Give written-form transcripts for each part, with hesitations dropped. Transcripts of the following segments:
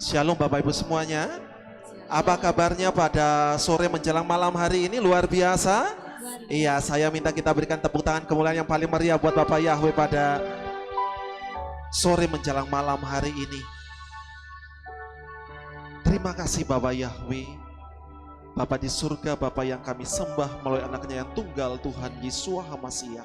Shalom Bapak Ibu semuanya. Apa kabarnya pada sore menjelang malam hari ini? Luar biasa. Iya, saya minta kita berikan tepuk tangan kemuliaan yang paling meriah buat Bapak Yahweh pada sore menjelang malam hari ini. Terima kasih Bapak Yahweh, Bapak di surga, Bapak yang kami sembah melalui anaknya yang tunggal, Tuhan Yeshua HaMasiah.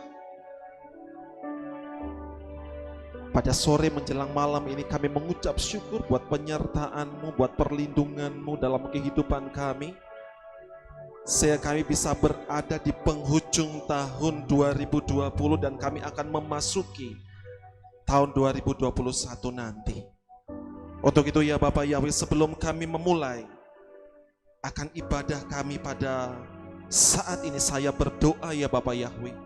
Pada sore menjelang malam ini kami mengucap syukur buat penyertaan-Mu, buat perlindungan-Mu dalam kehidupan kami. Sehingga kami bisa berada di penghujung tahun 2020 dan kami akan memasuki tahun 2021 nanti. Untuk itu ya Bapak Yahweh, sebelum kami memulai akan ibadah kami pada saat ini, saya berdoa ya Bapak Yahweh,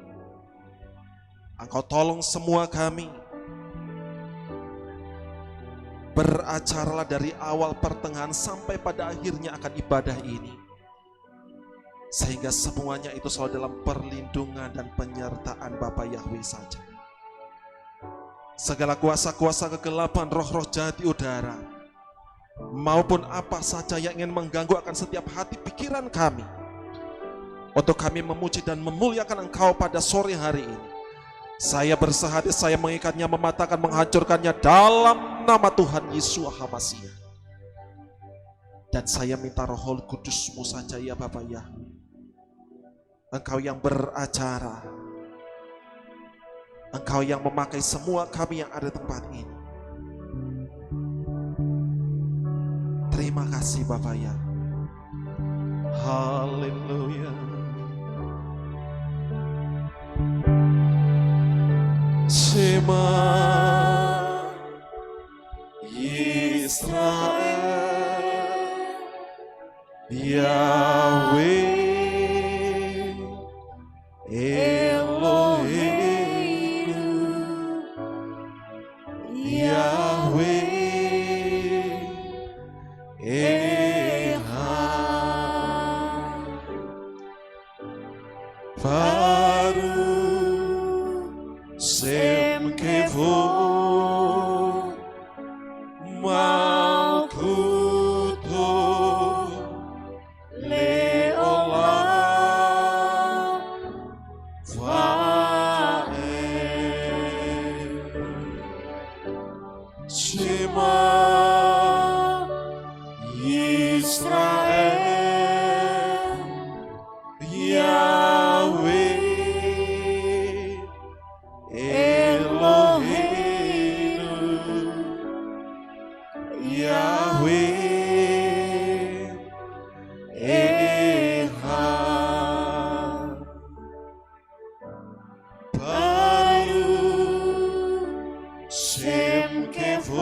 Engkau tolong semua kami, beracaralah dari awal pertengahan sampai pada akhirnya akan ibadah ini, sehingga semuanya itu selalu dalam perlindungan dan penyertaan Bapak Yahweh saja. Segala kuasa-kuasa kegelapan, roh-roh jahat di udara, maupun apa saja yang ingin mengganggu akan setiap hati pikiran kami, untuk kami memuji dan memuliakan Engkau pada sore hari ini, saya bersehati, saya mengikatnya, mematahkan, menghancurkannya dalam nama Tuhan Yeshua HaMasiah. Dan saya minta Roh Kudus-Mu saja ya Bapak Yahweh, Engkau yang beracara, Engkau yang memakai semua kami yang ada di tempat ini. Terima kasih Bapak Yahweh. Haleluya. Shema Yisrael, Yahweh Eloheinu, Yahweh Echad, Baruch Shem Kevod Malkuto Leolam Vaed. Shema Yisrael, Yahweh Eloheinu, Yahweh Echad, Baruch Shem Kevod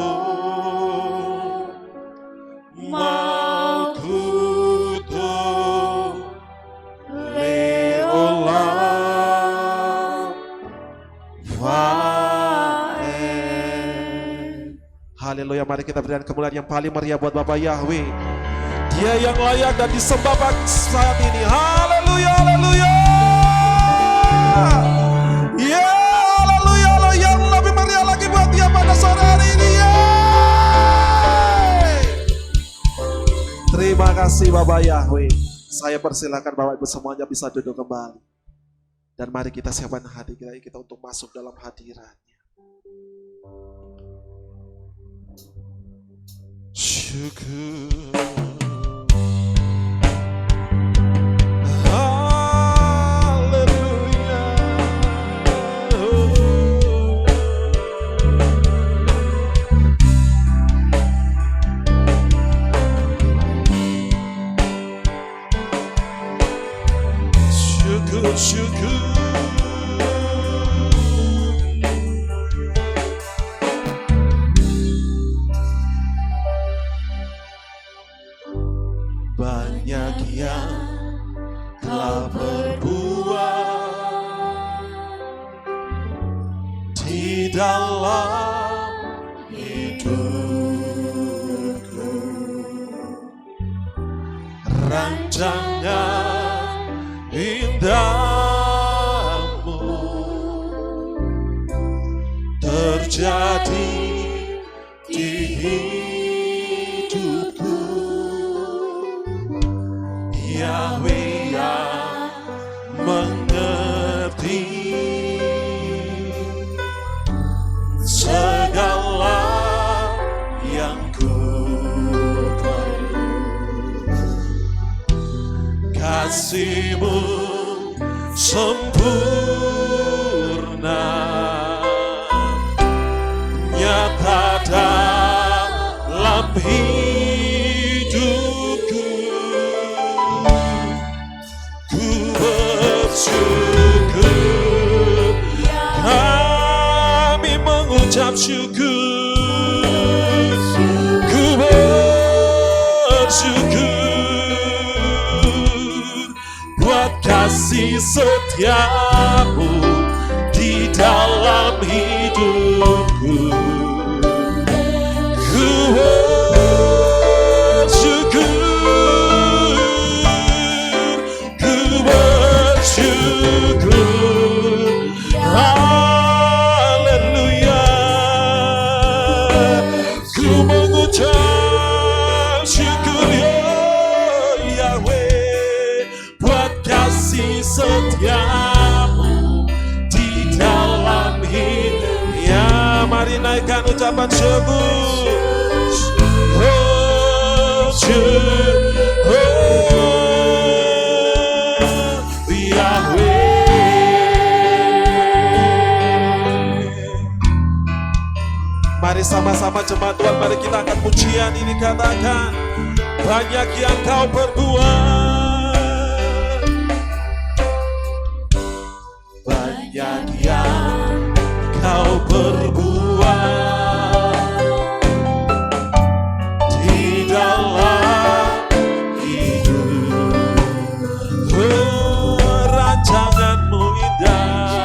Malkuto Leolam Vaed. Haleluya, mari kita berikan kemuliaan yang paling meriah buat Bapak Yahweh. Dia yang layak dan disembah saat ini. Haleluya, haleluya. Ya, haleluya, haleluya. Yang lebih meriah lagi buat dia pada sore hari ini. Terima kasih Bapak Yahweh. Saya persilakan Bapak Ibu semuanya bisa duduk kembali. Dan mari kita siapkan hati kita untuk masuk dalam hadirat-Nya. Syukur. Haleluya. Syukur, syukur. Banyak yang telah berbuat di dalam hidupku, rancangan indahmu terjadi di kasih-Mu sempurna, nyata dalam hidupku. Ku bersyukur, kami mengucap syukur. Ku bersyukur buat kasih setiamu di dalam hidupku. Ku bersyukur, haleluya. Ku mengucap syukur ya Yahweh buat kasih setiamu di dalam hidup. Ya, mari naikkan ucapan syukur. Oh, mari sama-sama jemaat Tuhan, mari kita angkat pujian ini, katakan banyak yang Kau perbuat, banyak yang Kau perbuat di dalam hidup. Oh, rancangan-Mu indah,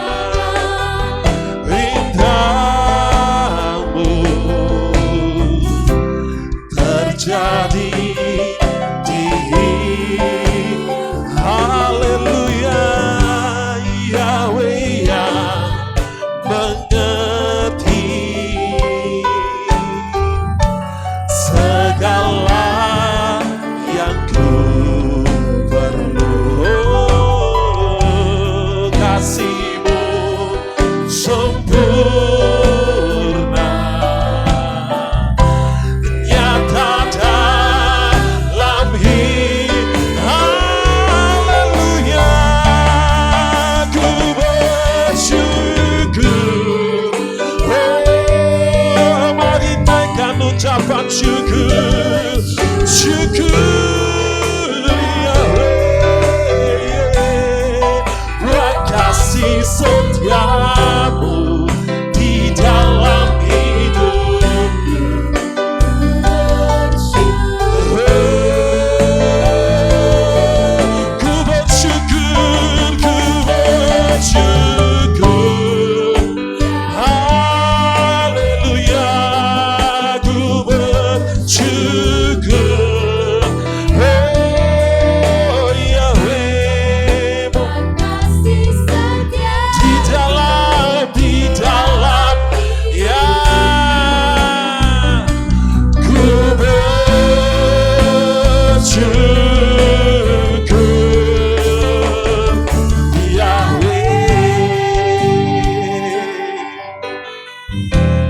jadi di haleluya. Yahweh yang mengerti segala yang ku perlu. Kasih-Mu sempurna, nyata dalam hidup. Haleluya. Ku bersyukur. Oh, mari naikkan ucapan syukur. Syukur Yahweh buat kasih setiamu di dalam hidupku. Ku bersyukur, haleluya. Ku bersyukur, oh Yahweh, kasih setia di dalam ya. Ku bersyukur Yahweh.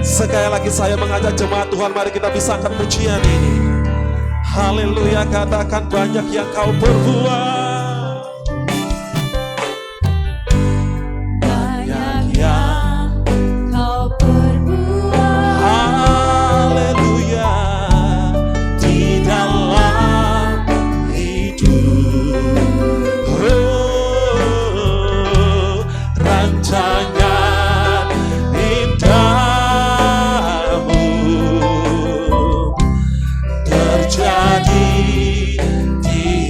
Sekali lagi saya mengajak jemaat Tuhan, mari kita bisangkan pujian ini. Haleluya, katakan banyak yang Kau perbuat, banyak yang Kau perbuat. haleluya, di dalam hidup. Oh, rancangan indahmu terjadi di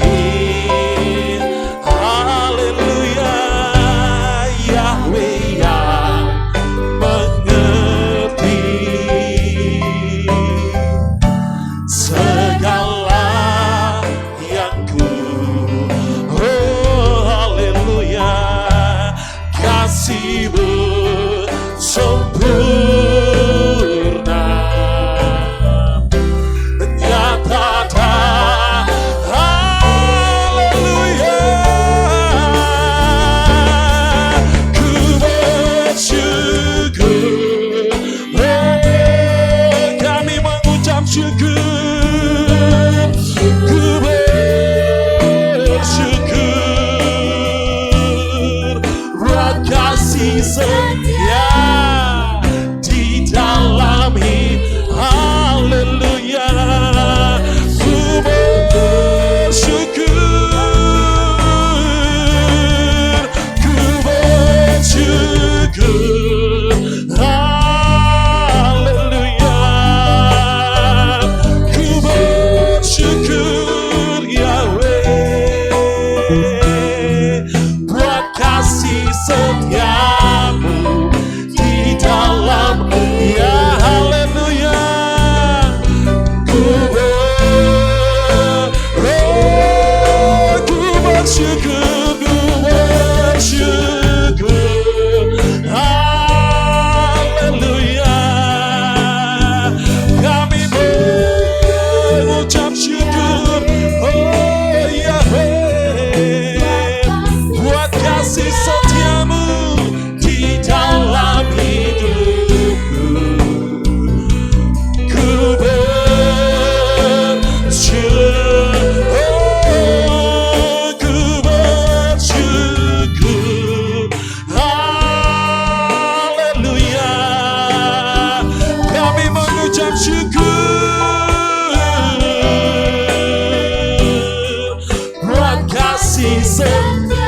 kasih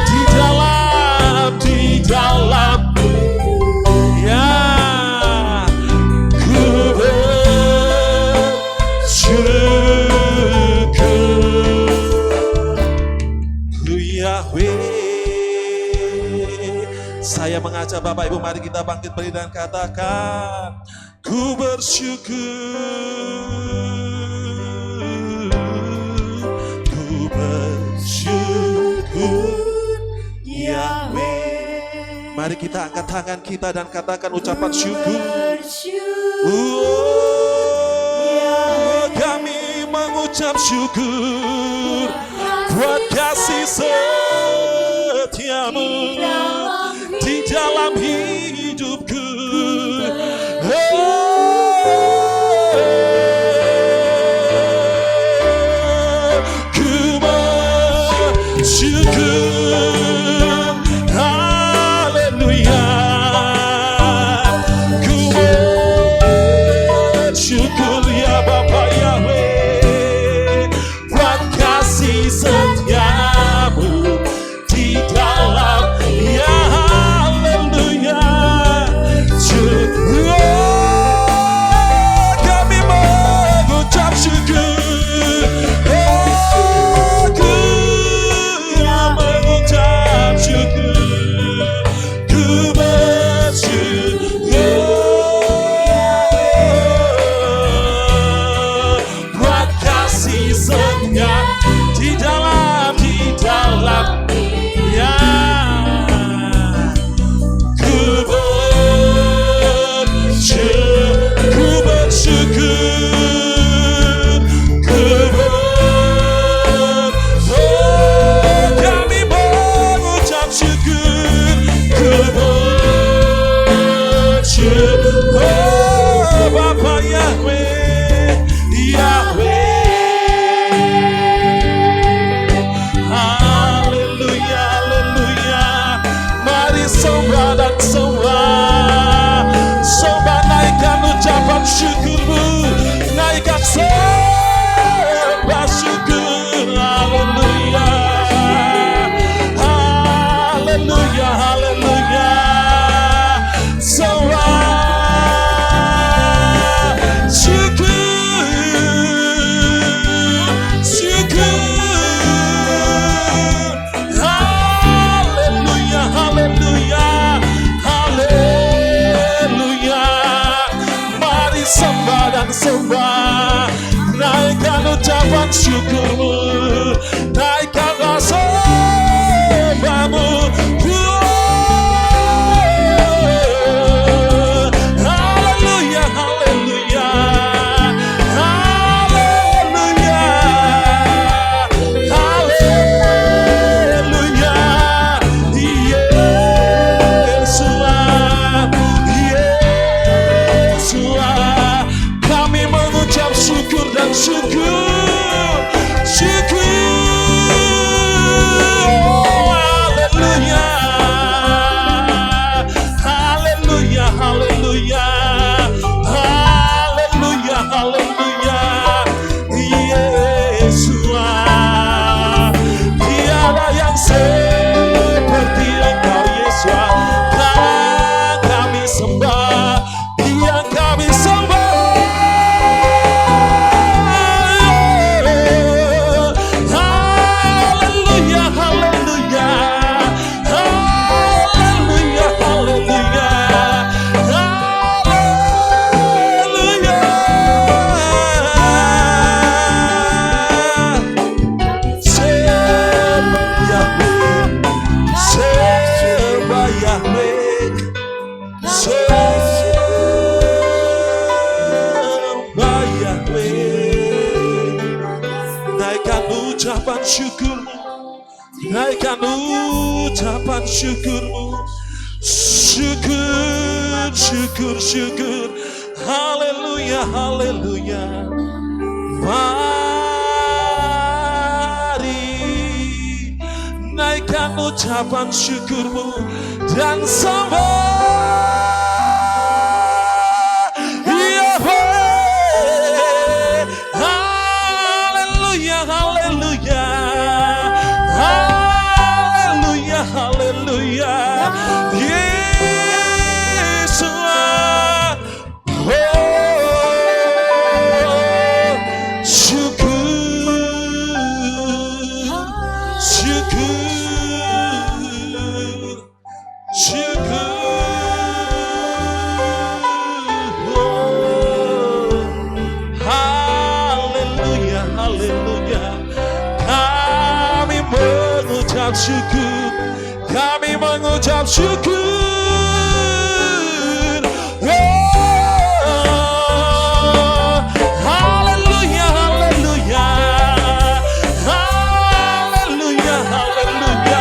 di dalam ya ku bersyukur ku Yahweh. Saya mengajak Bapak Ibu, mari kita bangkit berdiri dan katakan ku bersyukur, ku bersyukur Yahweh. Mari kita angkat tangan kita dan katakan ucapan syukur. Kami mengucap syukur buat kasih setiamu di dalam hidupku. Ku bersyukur, haleluya. Ku bersyukur ya Bapa Yahweh buat kasih setiamu di dalam ya haleluya. Kami mengucap syukur, ku mengucap syukur, ku bersyukur buat kasih setia di dalam ya. Kami mengucap syukur, ku bersyukur Bapa Yahweh, Yahweh. Haleluya, haleluya. Mari sembah dan sembah, sembah, naikkan ucapan syukurmu, naikkan sembah syukur. Haleluya, haleluya, haleluya. Sembah syukur, syukur. Haleluya, haleluya, haleluya. Mari sembah dan sembah, naikkan ucapan syukurmu, naikkanlah sembahmu. Haleluya, haleluya, haleluya, haleluya. Yesuslah, Yesuslah. Kami mengucap syukur dan syukur, syukur. Oh, haleluya, haleluya, haleluya, haleluya, haleluya. Yesuslah, tiada yang seperti Engkau Yesus. Kami sembah, yang kami sembah. Haleluya, haleluya, haleluya, haleluya, haleluya. Sembah Yahweh, sembah Yahweh, sembah Yahweh. Naikkan ucapan syukurmu, naikkan ucapan syukurmu. Syukur, syukur, syukur. Haleluya, haleluya. Mari naikkan ucapan syukurmu dan sembah Yahweh. Haleluya, haleluya, haleluya. Haleluya, haleluya. Kami mengucap syukur, kami mengucap syukur. Haleluya, haleluya. Haleluya, haleluya.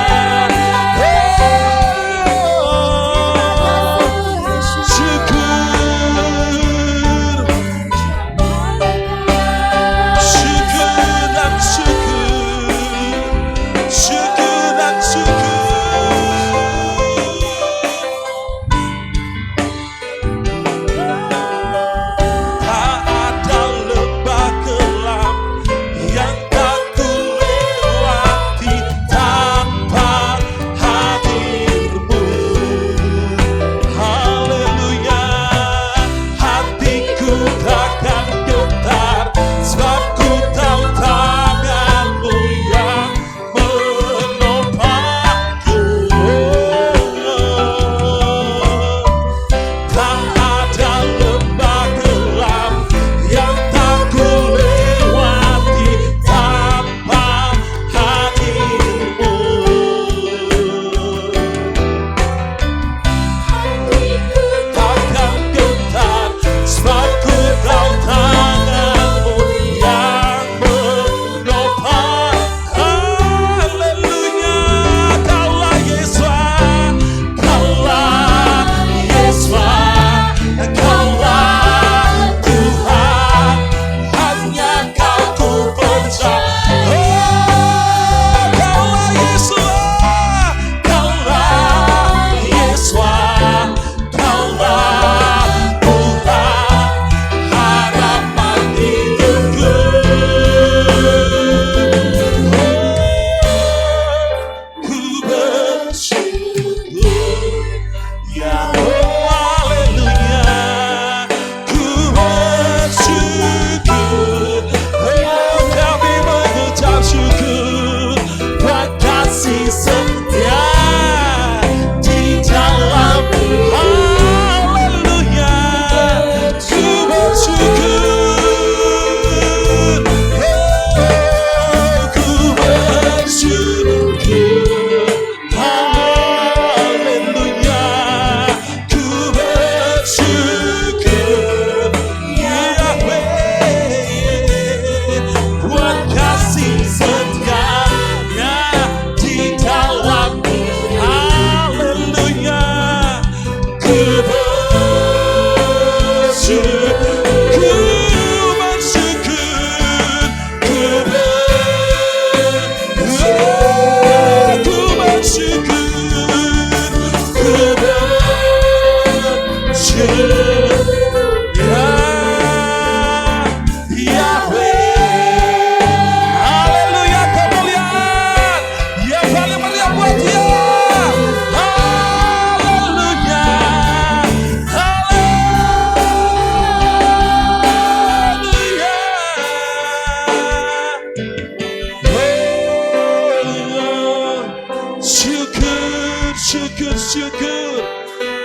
Syukur,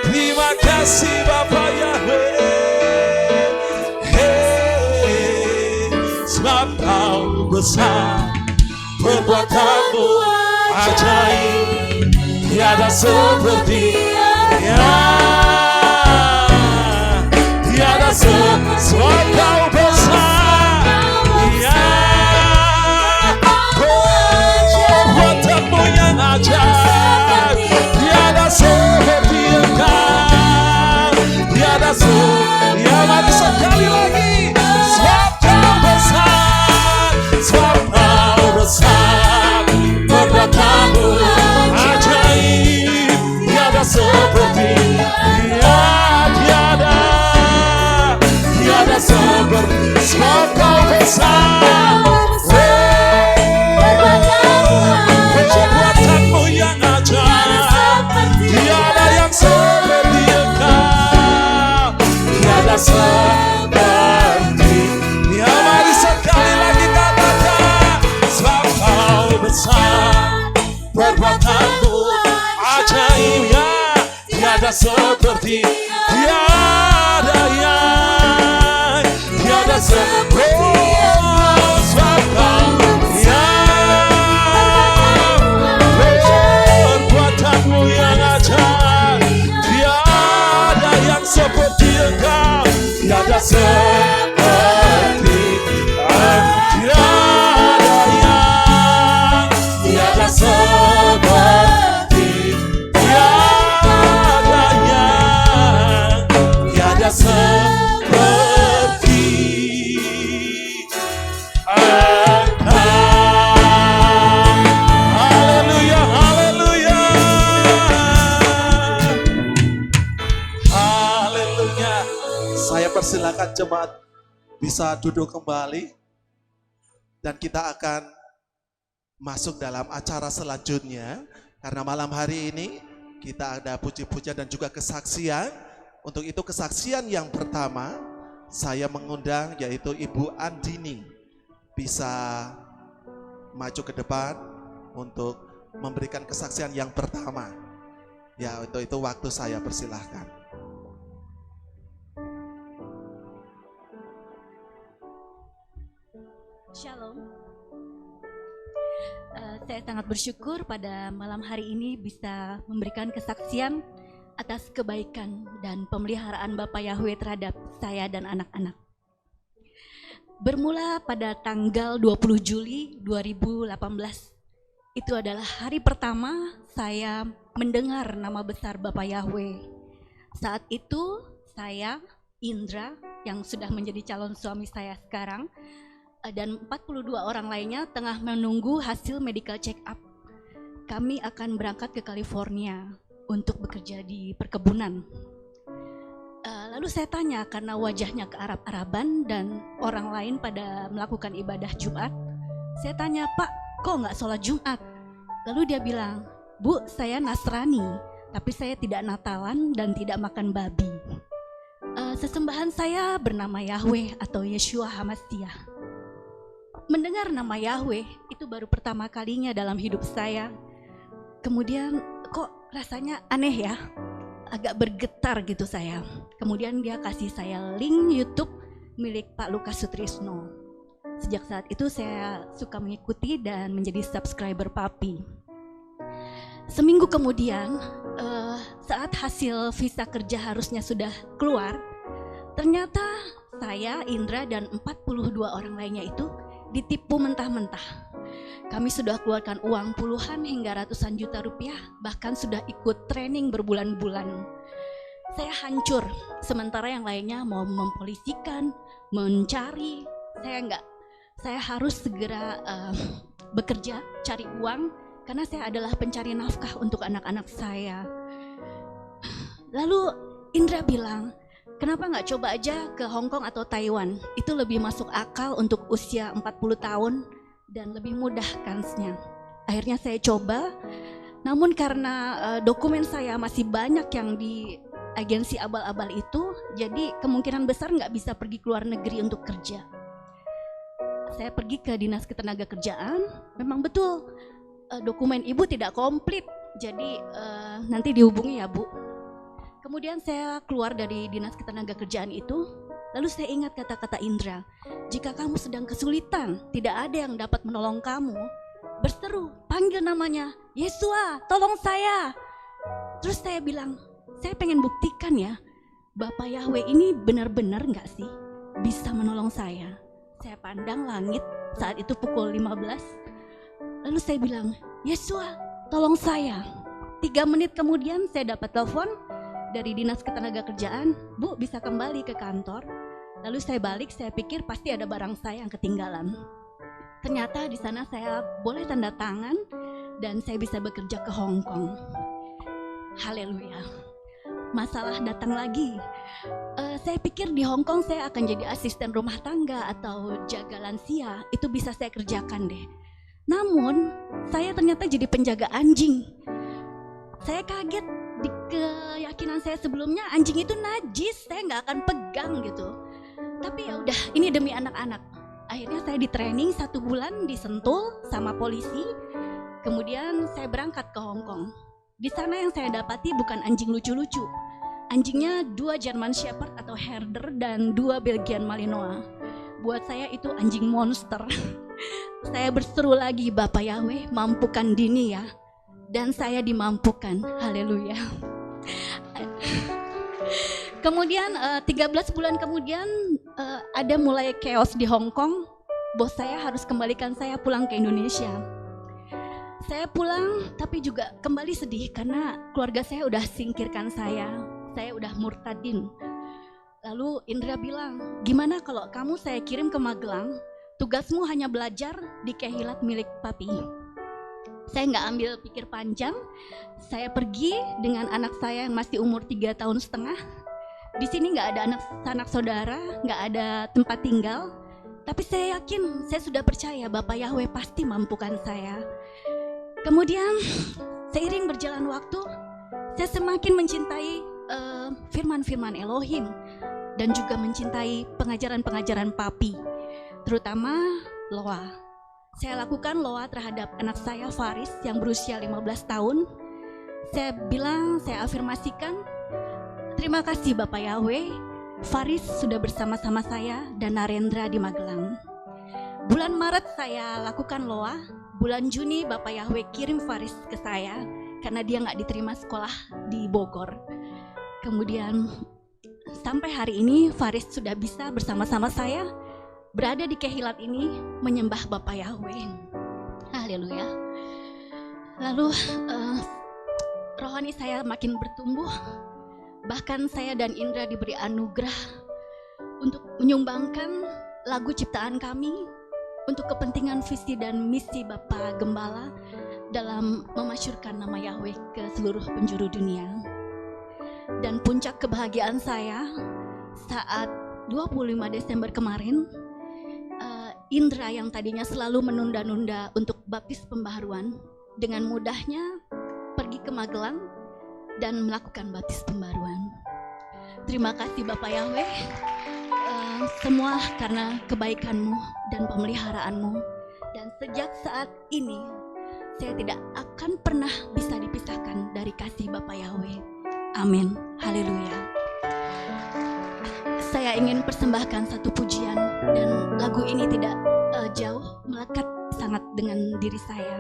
terima kasih Bapa Yahweh. Sebab Kau besar, perbuatanmu ajaib, tiada sepertinya, tiada seperti. Sebab Kau besar, ya, perbuatanmu yang ajaib, tiada seperti Engkau, tiada seperti. Ya, mari sekali lagi. Sebab Kau besar, sebab Kau besar, perbuatanmu ajaib, tiada seperti. seperti tiada yang tiada seperti sebab kau perbuatanmu yang ajaib, tiada yang seperti engkau, tiada seperti tiada seperti tiada seperti engkau. Haleluya, haleluya, haleluya. Saya persilakan jemaat bisa duduk kembali dan kita akan masuk dalam acara selanjutnya, karena malam hari ini kita ada puji-pujian dan juga kesaksian. Untuk itu kesaksian yang pertama saya mengundang yaitu Ibu Andini bisa maju ke depan untuk memberikan kesaksian yang pertama. Ya, untuk itu waktu saya persilahkan. Shalom. Saya sangat bersyukur pada malam hari ini bisa memberikan kesaksian atas kebaikan dan pemeliharaan Bapak Yahweh terhadap saya dan anak-anak. Bermula pada tanggal 20 Juli 2018, itu adalah hari pertama saya mendengar nama besar Bapak Yahweh. Saat itu saya, Indra, yang sudah menjadi calon suami saya sekarang, dan 42 orang lainnya tengah menunggu hasil medical check up. Kami akan berangkat ke California untuk bekerja di perkebunan. Lalu saya tanya karena wajahnya ke Arab-Araban dan orang lain pada melakukan ibadah Jumat. Saya tanya, Pak, kok nggak sholat Jumat? Lalu dia bilang, Bu, saya Nasrani, tapi saya tidak Natalan dan tidak makan babi. Sesembahan saya bernama Yahweh atau Yeshua HaMashiach. Mendengar nama Yahweh itu baru pertama kalinya dalam hidup saya. Kemudian kok rasanya aneh ya, agak bergetar gitu saya. Kemudian dia kasih saya link YouTube milik Pak Lukas Sutrisno. Sejak saat itu saya suka mengikuti dan menjadi subscriber Papi. Seminggu kemudian saat hasil visa kerja harusnya sudah keluar, ternyata saya, Indra, dan 42 orang lainnya itu ditipu mentah-mentah. Kami sudah keluarkan uang puluhan hingga ratusan juta rupiah, bahkan sudah ikut training berbulan-bulan. Saya hancur, sementara yang lainnya mau mempolisikan, mencari. Saya enggak. Saya harus segera bekerja, cari uang, karena saya adalah pencari nafkah untuk anak-anak saya. Lalu Indra bilang, kenapa nggak coba aja ke Hong Kong atau Taiwan? Itu lebih masuk akal untuk usia 40 tahun dan lebih mudah kansnya. Akhirnya saya coba, namun karena dokumen saya masih banyak yang di agensi abal-abal itu, jadi kemungkinan besar nggak bisa pergi ke luar negeri untuk kerja. Saya pergi ke Dinas Ketenagakerjaan, memang betul dokumen ibu tidak komplit, jadi nanti dihubungi ya Bu. Kemudian saya keluar dari Dinas Ketenagakerjaan itu, lalu saya ingat kata-kata Indra, jika kamu sedang kesulitan, tidak ada yang dapat menolong kamu, berseru, panggil namanya, Yesua, tolong saya. Terus saya bilang, saya pengen buktikan ya, Bapak Yahweh ini benar-benar nggak sih bisa menolong saya. Saya pandang langit, saat itu pukul 15, lalu saya bilang, Yesua, tolong saya. 3 menit kemudian saya dapat telepon dari Dinas Ketenagakerjaan, Bu bisa kembali ke kantor. Lalu saya balik, saya pikir pasti ada barang saya yang ketinggalan. Ternyata di sana saya boleh tanda tangan dan saya bisa bekerja ke Hong Kong. Haleluya. Masalah datang lagi. Saya pikir di Hong Kong saya akan jadi asisten rumah tangga atau jaga lansia, itu bisa saya kerjakan deh. Namun saya ternyata jadi penjaga anjing. Saya kaget, di keyakinan saya sebelumnya anjing itu najis, saya nggak akan pegang gitu. Tapi ya udah, ini demi anak-anak. Akhirnya saya di training 1 bulan di Sentul sama polisi. Kemudian saya berangkat ke Hong Kong. Di sana yang saya dapati bukan anjing lucu-lucu. Anjingnya 2 German Shepherd atau Herder dan 2 Belgian Malinois. Buat saya itu anjing monster. Saya berseru lagi, Bapak Yahweh, mampukan Dini ya. Dan saya dimampukan. Haleluya. Kemudian 13 bulan kemudian ada mulai chaos di Hong Kong. Bos saya harus kembalikan saya pulang ke Indonesia. Saya pulang tapi juga kembali sedih karena keluarga saya udah singkirkan saya udah murtadin. Lalu Indra bilang, gimana kalau kamu saya kirim ke Magelang, tugasmu hanya belajar di kehilat milik papi. Saya nggak ambil pikir panjang, saya pergi dengan anak saya yang masih umur 3,5 tahun. Di sini nggak ada anak saudara, nggak ada tempat tinggal, tapi saya yakin, saya sudah percaya Bapak Yahweh pasti mampukan saya. Kemudian seiring berjalan waktu, saya semakin mencintai firman-firman Elohim dan juga mencintai pengajaran-pengajaran papi, terutama Loa. Saya lakukan Loa terhadap anak saya Faris yang berusia 15 tahun. Saya bilang, saya afirmasikan, terima kasih Bapak Yahweh, Faris sudah bersama-sama saya dan Narendra di Magelang. Bulan Maret saya lakukan Loa, bulan Juni Bapak Yahweh kirim Faris ke saya karena dia nggak diterima sekolah di Bogor. Kemudian sampai hari ini Faris sudah bisa bersama-sama saya berada di kehilat ini menyembah Bapak Yahweh. Haleluya. Lalu rohani saya makin bertumbuh. Bahkan saya dan Indra diberi anugerah untuk menyumbangkan lagu ciptaan kami untuk kepentingan visi dan misi Bapak Gembala dalam memasyurkan nama Yahweh ke seluruh penjuru dunia. Dan puncak kebahagiaan saya saat 25 Desember kemarin, Indra yang tadinya selalu menunda-nunda untuk baptis pembaharuan, dengan mudahnya pergi ke Magelang dan melakukan baptis pembaharuan. Terima kasih Bapak Yahweh, semua karena kebaikan-Mu dan pemeliharaanmu. Dan sejak saat ini, saya tidak akan pernah bisa dipisahkan dari kasih Bapak Yahweh. Amin. Haleluya. Saya ingin persembahkan satu pujian, dan lagu ini tidak jauh, melekat sangat dengan diri saya.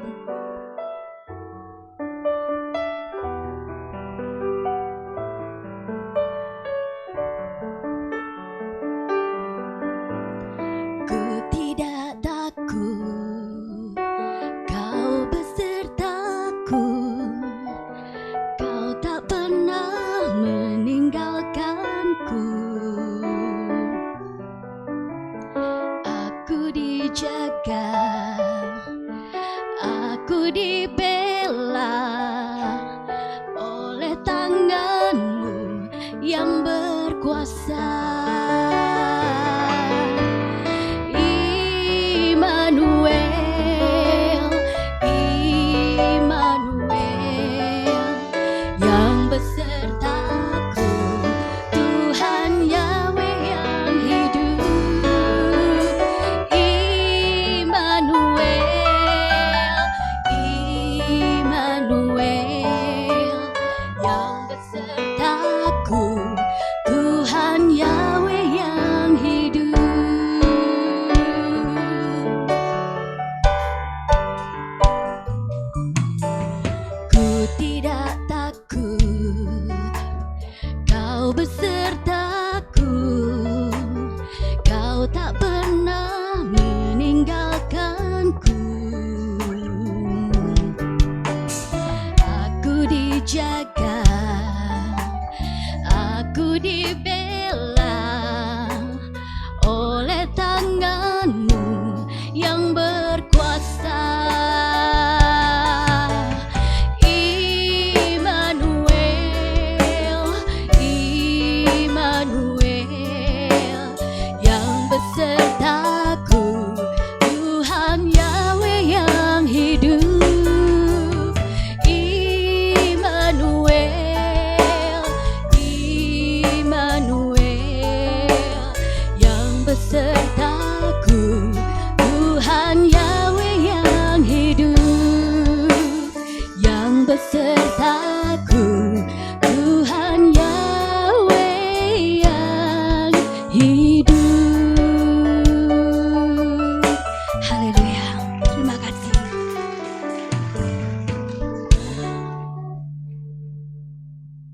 Ku tidak takut, Kau besertaku, Kau tak pernah meninggalkanku. Aku dijaga, aku dibela oleh tangan-Mu yang berkuasa. Immanuel, Immanuel, yang besertaku, Tuhan Yahweh yang hidup. Immanuel, Immanuel, yang besertaku, Tuhan Yahweh yang hidup. Ku tidak takut, Kau besertaku, Kau tak pernah meninggalkanku. Aku dijaga, aku dibela oleh tangan-Mu yang berkuasa. Immanuel, Immanuel, yang besertaku, Tuhan Yahweh yang hidup. Immanuel, Immanuel,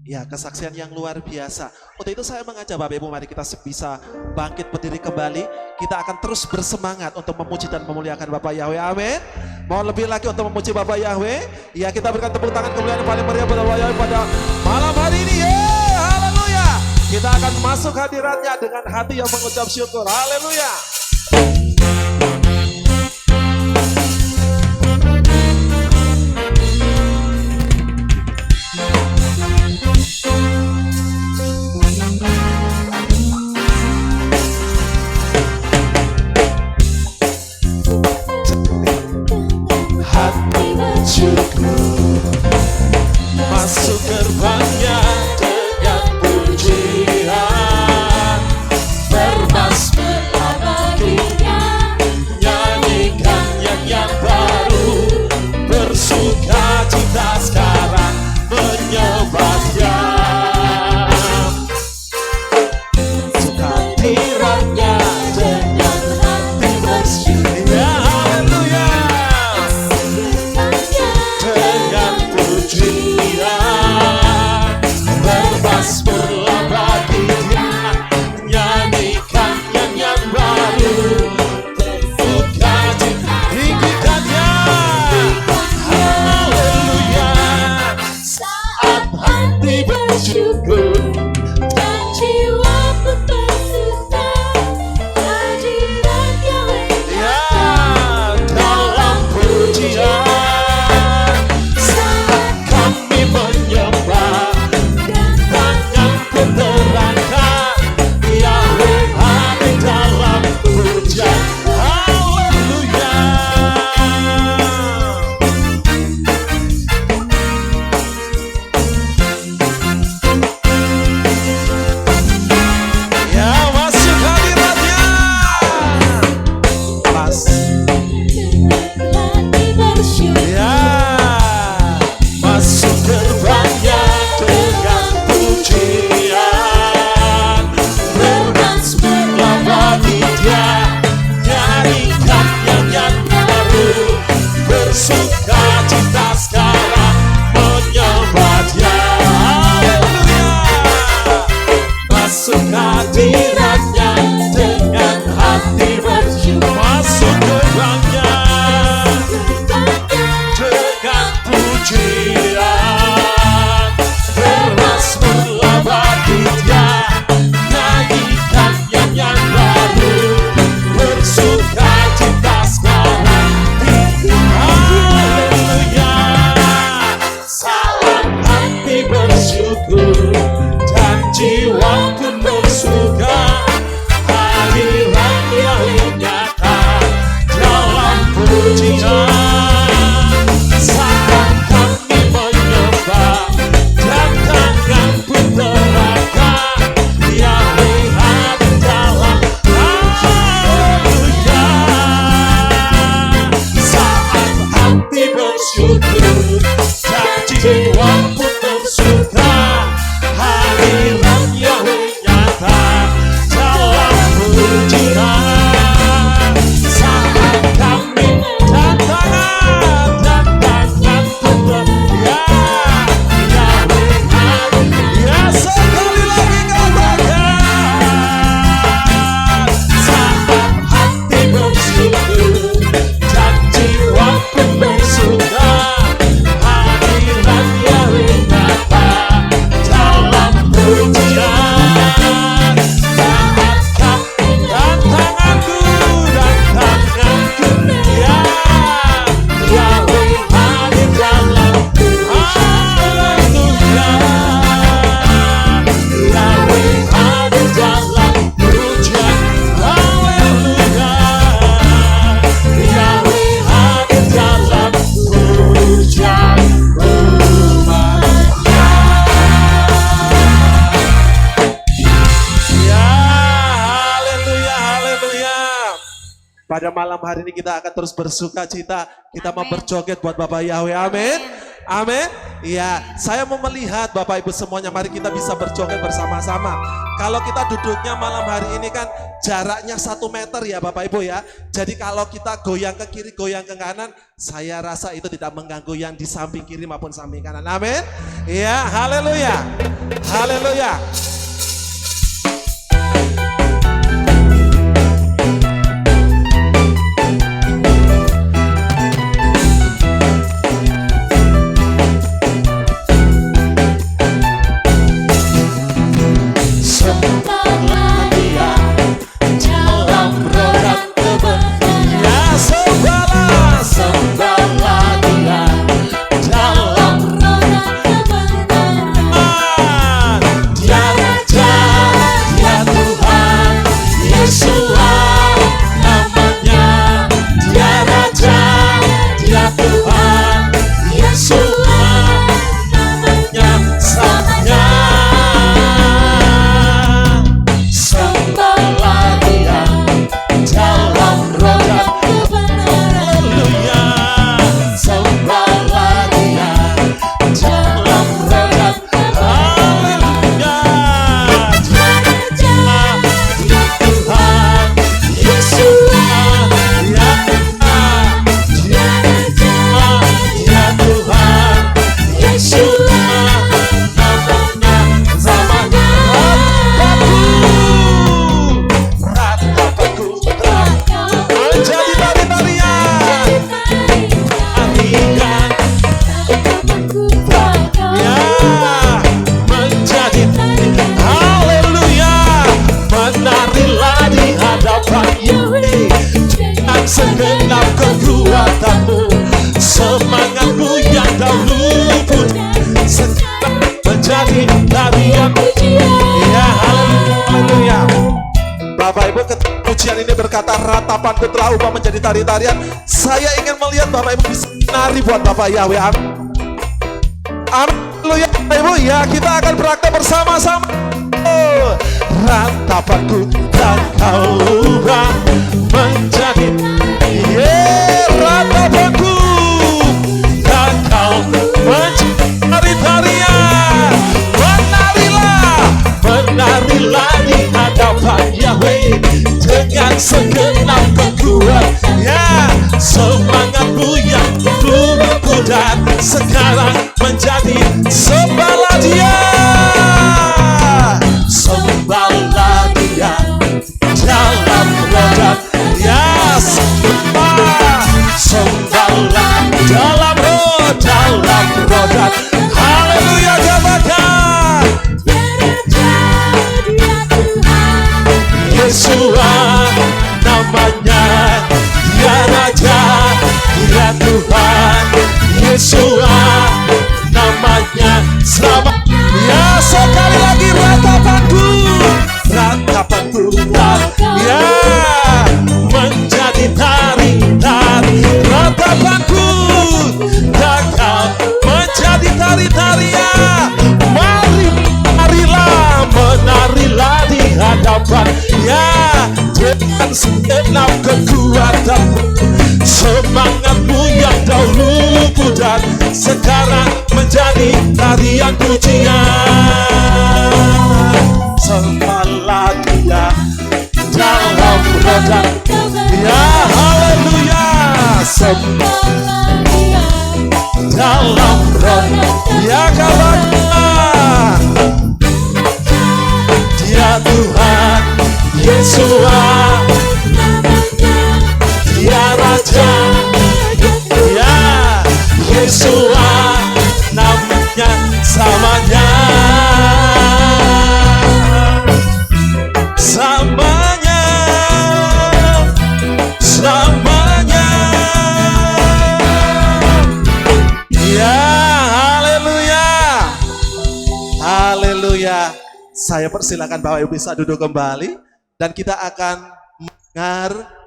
Ya, kesaksian yang luar biasa. Untuk itu saya mengajak Bapak Ibu, mari kita bisa bangkit berdiri kembali. Kita akan terus bersemangat untuk memuji dan memuliakan Bapak Yahweh. Amin. Mau lebih lagi untuk memuji Bapak Yahweh? Ya, kita berikan tepuk tangan kemuliaan yang paling meriah pada Bapak Yahweh pada malam hari ini. Haleluya. Kita akan masuk hadiratnya dengan hati yang mengucap syukur. Haleluya. Masuk gerbangnya dengan pujian, berbasmilah baginya, nyanyikan nyanyian baru, bersuka cita sekarang menyembahnya. Suka hadiratnya dengan hati bersyukur. Ya haleluya. Dengan pujian, berbasmilah baginya, nyanyikan nyanyian baru, bersuka cita, tinggikannya. Haleluya. Saat hati bersyukur dan jiwa pun bersuka, hadirat Yahweh ya dalam pujian, saat kami menyembah tangan pun terangkat, Yahweh hadir dalam pujian. Haleluya. Ya, masuk hadiratnya. Pas. hati bersyukur. Ya, masuk gerbangnya dengan pujian, berbasmilah bagi Dia, nyanyikan nyanyian baru, bersuka cita sekarang menyembah Dia. Haleluya. Masuk hadiratnya dengan hati bersyukur, masuk gerbangnya dengan pujian, berbasmilah bagi Dia, nyanyikan nyanyian baru, bersuka cita sekarang. Haleluya. Saat hati bersyukur dan jiwa pun bersuka, hadirat Yahweh nyata dalam pujian. Saat kami menyembah dan tangan pun terangkat, Yahweh hadir dalam. Haleluya. Saat hati bersyukur dan jiwa pun bersuka, hadirat Yahweh nyata dalam pujian. Saat kami dan tangan pun terangkat, Yahweh hadir. Ya, sekali lagi katakan. Saat hati bersyukur dan jiwa pun bersuka, hadirat Yahweh nyata dalam pujian. Saat kami dan tanganku, ya, Yahweh hadir dalam. Haleluya. Yahweh hadir dalam pujian. Haleluya. Yahweh hadir dalam pujian umat-Nya. Ya, haleluya, haleluya. Pada malam hari ini kita akan terus bersuka cita. Kita mau berjoget buat Bapak Yahweh. Amin. Amin. Iya, saya mau melihat Bapak Ibu semuanya, mari kita bisa berjoget bersama-sama. Kalau kita duduknya malam hari ini kan jaraknya 1 meter ya Bapak Ibu ya. Jadi kalau kita goyang ke kiri, goyang ke kanan, saya rasa itu tidak mengganggu yang di samping kiri maupun samping kanan. Amin. Iya, haleluya. Haleluya. Sembahlah Dia dalam roda kebenaran. Ya, sembahlah. Sembahlah Dia dalam roda kebenaran. Dia Raja, Dia Tuhan, Yesus namanya. Dia Raja, Dia Tuhan, Yesus namanya. Samanya. Sembahlah Dia dalam roda kebenaran. Haleluya. Sembahlah Dia dalam roda kebenaran. Haleluya. Dia Raja, Dia Tuhan, Yesus Ya, Dia Raja, Dia Tuhan, Yesus namanya. Samanya. ratapanku menjadi tari-tarian. Tarian, ya, menjadi haleluya. Menarilah di hadapan Yahweh dengan segenap kekuatanmu. Semangatmu yang dahulu pun sekarang menjadi tarian. Ya, haleluya. Bapak Ibu, ketika pujian ini berkata ratapanku telah ubah menjadi tari-tarian, saya ingin melihat Bapak Ibu bisa menari buat Bapak Yahweh. Amin. Haleluya Bapak Ibu. Ya, kita akan berakta bersama-sama. Oh, ratapanku dan kau ubah menjadi ratapanku dan kau menjadi tari-tarian. Menarilah di hadapan Yahweh dengan segenap kekuatan. Ya, semangatmu yang dulu dan sekarang menjadi sembahlah Dia. Sembahlah Dia dalam roda. Ya, sembahlah dalam roda. Haleluya, katakan Yesus namanya. Dia Raja, Dia Tuhan, Yesus namanya. Selamat. Ya, sekali lagi ratapanku ya menjadi tari-tari. Ratapanku gagal menjadi tari-tarian. Menarilah di hadapan ya dengan segenap kekuatanmu. Semangatmu yang dahulu pudar sekarang menjadi tarian pujian. Sembahlah Dia dalam roda. Ya, haleluya. Sembahlah Dia dalam roda. Ya, katakan Dia Tuhan, Yesus Dia Raja, ya Yesus namanya. Samanya. Samanya. Samanya. Ya, haleluya. Haleluya. Saya persilakan Bapak Ibu bisa duduk kembali dan kita akan mendengar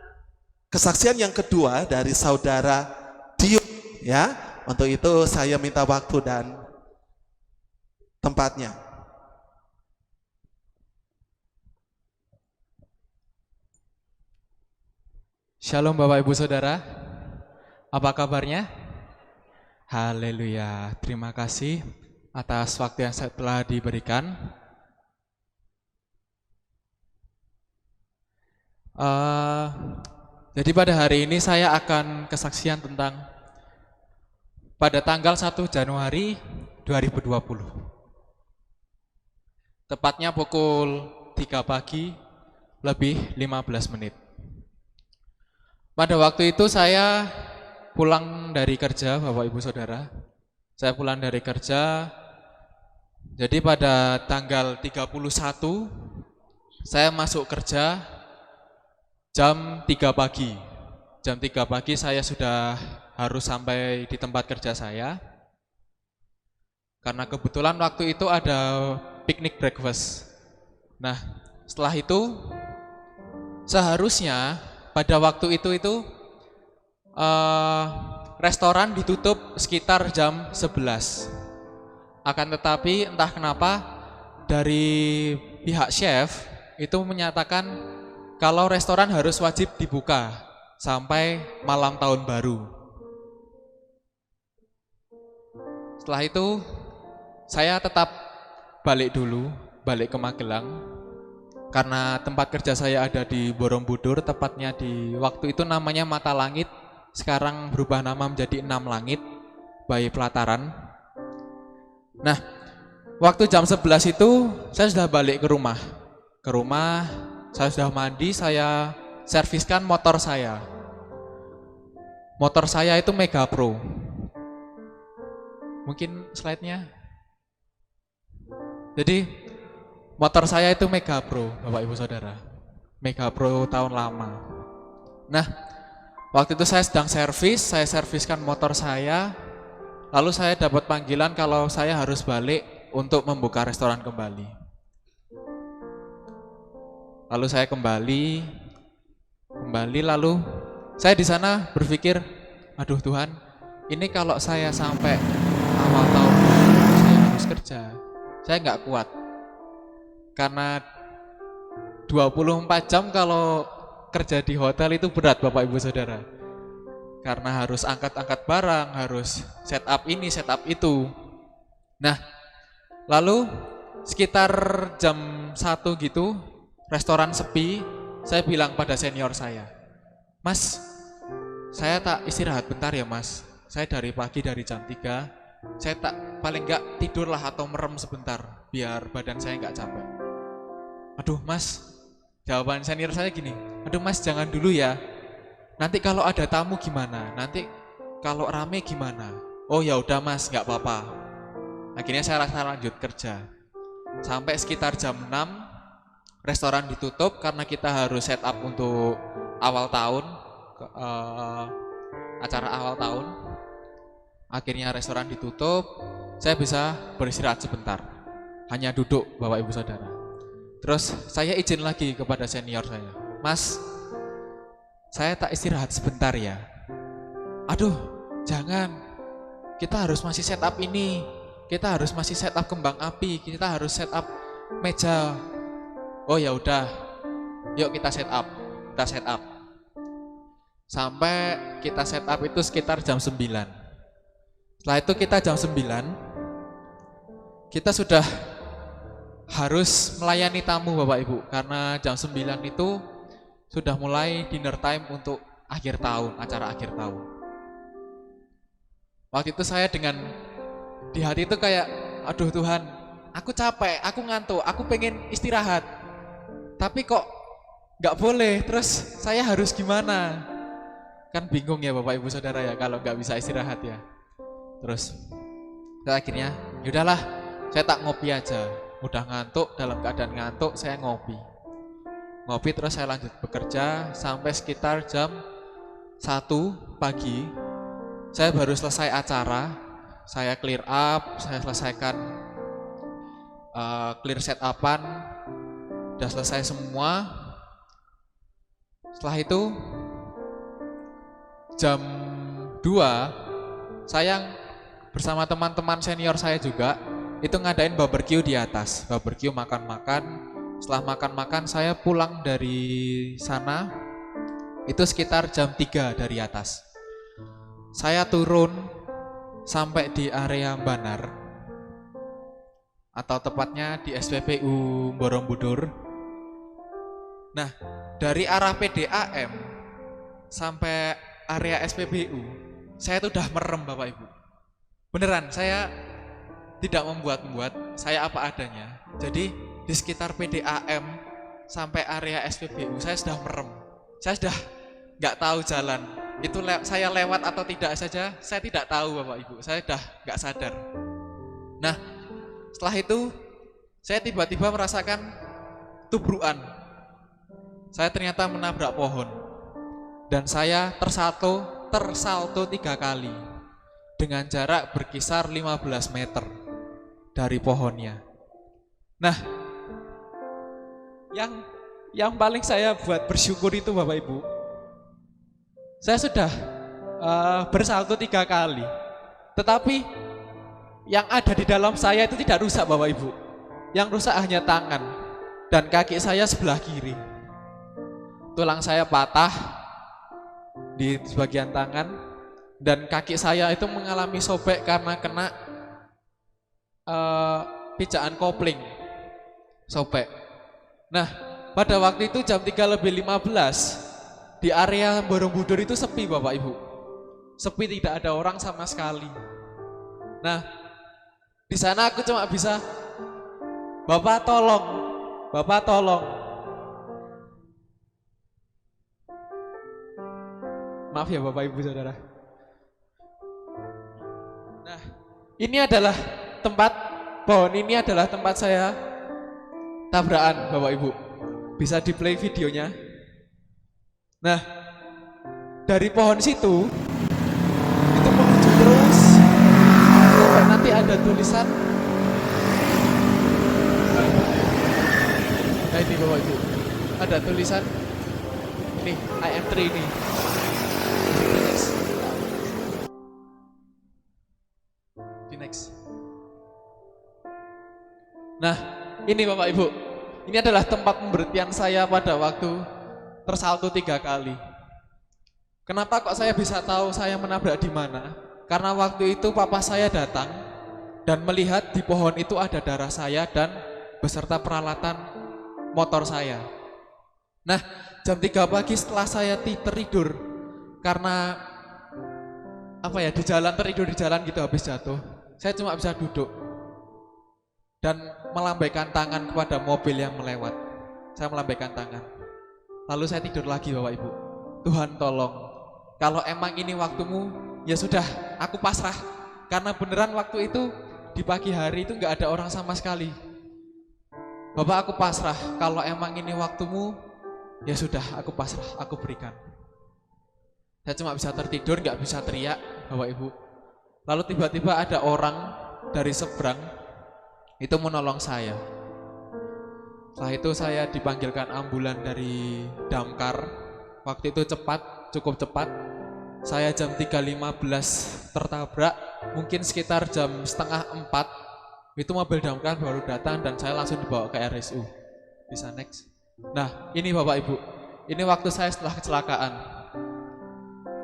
kesaksian yang kedua dari saudara Dio ya. Untuk itu saya minta waktu dan tempatnya. Shalom Bapak Ibu Saudara, apa kabarnya? Haleluya, terima kasih atas waktu yang telah diberikan. Eh, jadi pada hari ini saya akan kesaksian tentang pada tanggal 1 Januari 2020. Tepatnya pukul 3 pagi lebih 15 menit. Pada waktu itu saya pulang dari kerja, Bapak Ibu Saudara. Saya pulang dari kerja. Jadi pada tanggal 31 saya masuk kerja jam 3 pagi. Jam 3 pagi saya sudah harus sampai di tempat kerja saya. Karena kebetulan waktu itu ada picnic breakfast. Nah, setelah itu seharusnya pada waktu itu restoran ditutup sekitar jam 11. Akan tetapi entah kenapa dari pihak chef itu menyatakan kalau restoran harus wajib dibuka sampai malam tahun baru. Setelah itu saya tetap balik ke Magelang. Karena tempat kerja saya ada di Borobudur, tepatnya di waktu itu namanya Mata Langit, sekarang berubah nama menjadi 6 Langit, Bayi Pelataran. Nah, waktu jam 11 itu saya sudah balik ke rumah. Ke rumah, saya sudah mandi, saya serviskan motor saya. Motor saya itu Mega Pro. Mungkin slide-nya. Jadi motor saya itu Mega Pro, Bapak Ibu Saudara. Mega Pro tahun lama. Nah, waktu itu saya sedang servis, saya serviskan motor saya. Lalu saya dapat panggilan kalau saya harus balik untuk membuka restoran kembali. Lalu saya kembali lalu saya di sana berpikir, aduh Tuhan, ini kalau saya sampai awal tahun saya harus kerja, saya nggak kuat. Karena 24 jam kalau kerja di hotel itu berat Bapak Ibu Saudara. Karena harus angkat-angkat barang, harus set up ini, set up itu. Nah, lalu sekitar jam 1 gitu, restoran sepi, saya bilang pada senior saya, Mas, saya tak istirahat bentar ya Mas. Saya dari pagi dari jam 3, saya tak paling enggak tidurlah atau merem sebentar, biar badan saya enggak capek. Aduh Mas, jawaban senior saya gini, aduh Mas jangan dulu ya, nanti kalau ada tamu gimana, nanti kalau rame gimana. Oh ya udah Mas, nggak apa-apa. Akhirnya saya lanjut kerja. Sampai sekitar jam 6, restoran ditutup karena kita harus set up untuk awal tahun, acara awal tahun. Akhirnya restoran ditutup, saya bisa beristirahat sebentar. Hanya duduk Bapak Ibu Saudara. Terus saya izin lagi kepada senior saya, Mas, saya tak istirahat sebentar ya. Aduh, jangan. Kita harus masih set up ini. Kita harus masih set up kembang api. Kita harus set up meja. Oh ya udah. Yuk kita set up. Kita set up. Sampai kita set up itu sekitar jam 9. Setelah itu kita jam 9 kita sudah harus melayani tamu Bapak Ibu, karena jam 9 itu sudah mulai dinner time untuk akhir tahun, acara akhir tahun. Waktu itu saya dengan di hati itu kayak, aduh Tuhan, aku capek, aku ngantuk, aku pengen istirahat. Tapi kok nggak boleh, terus saya harus gimana? Kan bingung ya Bapak Ibu Saudara ya kalau nggak bisa istirahat ya. Terus saya akhirnya, yaudahlah, saya tak ngopi aja. Udah ngantuk, dalam keadaan ngantuk, saya ngopi. Ngopi terus saya lanjut bekerja sampai sekitar jam 1 pagi. Saya baru selesai acara, saya clear up, saya selesaikan clear set up-an, udah selesai semua. Setelah itu jam 2 saya bersama teman-teman senior saya juga itu ngadain barbecue di atas, barbecue makan-makan. Setelah makan-makan saya pulang dari sana itu sekitar jam 3 dari atas. Saya turun sampai di area Banar, atau tepatnya di SPBU Borobudur. Nah, dari arah PDAM sampai area SPBU, saya itu udah merem Bapak Ibu. Beneran, saya tidak membuat-buat, saya apa adanya. Jadi di sekitar PDAM sampai area SPBU saya sudah merem. Saya sudah nggak tahu jalan. Itu saya lewat atau tidak saja, saya tidak tahu Bapak Ibu. Saya sudah nggak sadar. Nah, setelah itu saya tiba-tiba merasakan tubrukan. Saya ternyata menabrak pohon. Dan saya tersalto 3 kali dengan jarak berkisar 15 meter dari pohonnya. Nah, yang paling saya buat bersyukur itu Bapak Ibu, saya sudah bersalto 3 kali, tetapi yang ada di dalam saya itu tidak rusak Bapak Ibu. Yang rusak hanya tangan dan kaki saya sebelah kiri. Tulang saya patah di bagian tangan dan kaki saya itu mengalami sobek karena kena pijakan kopling, sobek. Nah, pada waktu itu jam 3:15 di area Borobudur itu sepi Bapak Ibu. Sepi, tidak ada orang sama sekali. Nah, di sana aku cuma bisa, Bapak tolong, Bapak tolong. Maaf ya Bapak Ibu Saudara. Nah, ini adalah pohon ini adalah tempat saya tabrakan Bapak Ibu. Bisa di play videonya. Nah, dari pohon situ itu menuju terus sampai nanti ada tulisan. Nah ini Bapak Ibu, ada tulisan ini IM3 ini. Di next. Nah, ini Bapak Ibu, ini adalah tempat pemberhentian saya pada waktu tersalto 3 kali. Kenapa kok saya bisa tahu saya menabrak di mana? Karena waktu itu papa saya datang dan melihat di pohon itu ada darah saya dan beserta peralatan motor saya. Nah, jam 3 pagi setelah saya tertidur karena di jalan, tertidur di jalan gitu habis jatuh, saya cuma bisa duduk dan melambaikan tangan kepada mobil yang melewat. Saya melambaikan tangan. Lalu saya tidur lagi Bapak Ibu. Tuhan tolong, kalau emang ini waktumu, ya sudah, aku pasrah. Karena beneran waktu itu di pagi hari itu nggak ada orang sama sekali. Bapak, aku pasrah. Kalau emang ini waktumu, ya sudah, aku pasrah, aku berikan. Saya cuma bisa tertidur, nggak bisa teriak Bapak Ibu. Lalu tiba-tiba ada orang dari seberang itu menolong saya. Setelah itu saya dipanggilkan ambulan dari damkar. Waktu itu cukup cepat. Saya jam 3:15 tertabrak, mungkin sekitar jam 3:30 itu mobil damkar baru datang dan saya langsung dibawa ke RSU. Bisa next. Nah, ini Bapak Ibu, ini waktu saya setelah kecelakaan.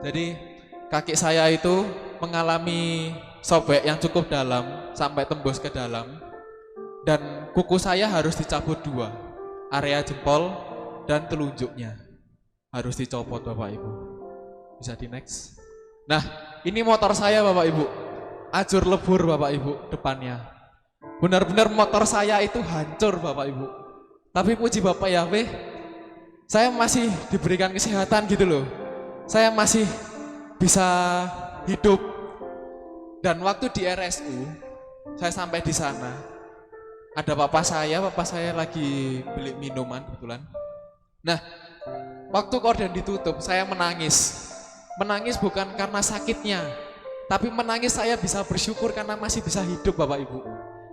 Jadi kaki saya itu mengalami sobek yang cukup dalam sampai tembus ke dalam. Dan kuku saya harus dicabut 2, area jempol dan telunjuknya harus dicopot Bapak Ibu. Bisa di next. Nah, ini motor saya Bapak Ibu, ajur lebur Bapak Ibu depannya. Benar-benar motor saya itu hancur Bapak Ibu. Tapi puji Bapak Yahweh, saya masih diberikan kesehatan gitu loh. Saya masih bisa hidup. Dan waktu di RSU, saya sampai di sana. Ada papa saya lagi beli minuman kebetulan. Nah, waktu korden ditutup, saya menangis. Menangis bukan karena sakitnya, tapi menangis saya bisa bersyukur karena masih bisa hidup Bapak Ibu.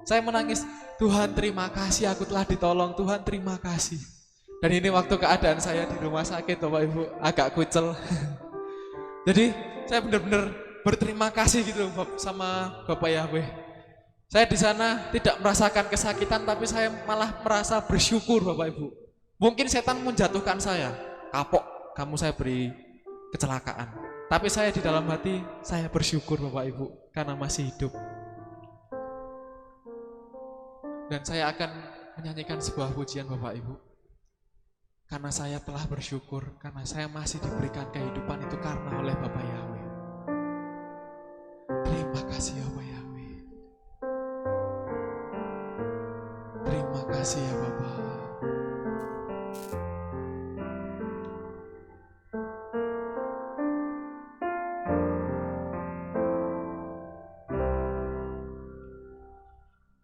Saya menangis, Tuhan terima kasih aku telah ditolong, Tuhan terima kasih. Dan ini waktu keadaan saya di rumah sakit Bapak Ibu, agak kucel. Jadi saya benar-benar berterima kasih gitu sama Bapak Yahweh. Saya di sana tidak merasakan kesakitan, tapi saya malah merasa bersyukur Bapak Ibu. Mungkin setan menjatuhkan saya, kapok, kamu saya beri kecelakaan. Tapi saya di dalam hati, saya bersyukur Bapak Ibu, karena masih hidup. Dan saya akan menyanyikan sebuah pujian Bapak Ibu. Karena saya telah bersyukur, karena saya masih diberikan kehidupan itu karena oleh Bapak Yahweh. Terima kasih ya Bapak Yahweh. Terima kasih ya Bapak.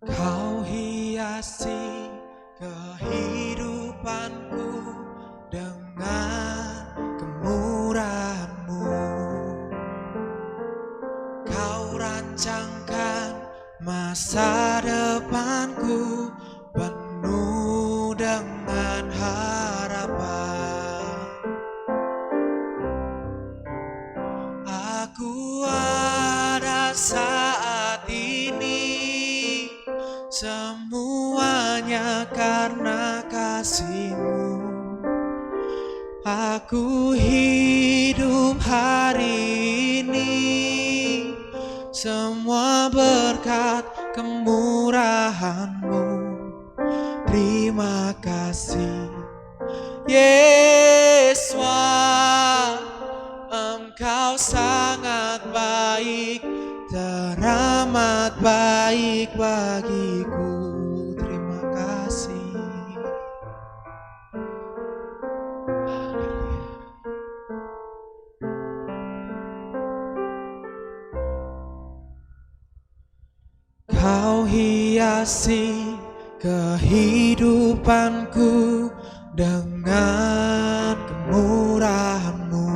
Kau hiasi kehidupanku dengan kemurahan-Mu. Kau rancangkan masa depanku penuh dengan harapan. Aku ada saat ini, semuanya karena kasih-Mu. Aku hidup hari ini, semua berkat kemurahan-Mu. Terima kasih Yesus, Engkau sangat baik, teramat baik bagiku. Terima kasih. Kau hiasi kehidupanku dengan kemurahan-Mu.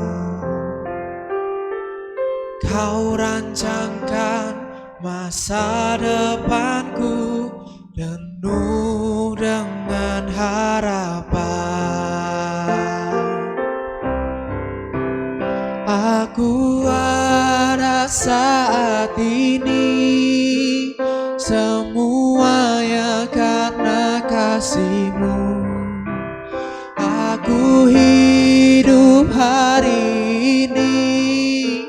Kau rancangkan masa depanku penuh dengan harapan. Aku ada saat ini, semuanya karena kasih-Mu. Aku hidup hari ini,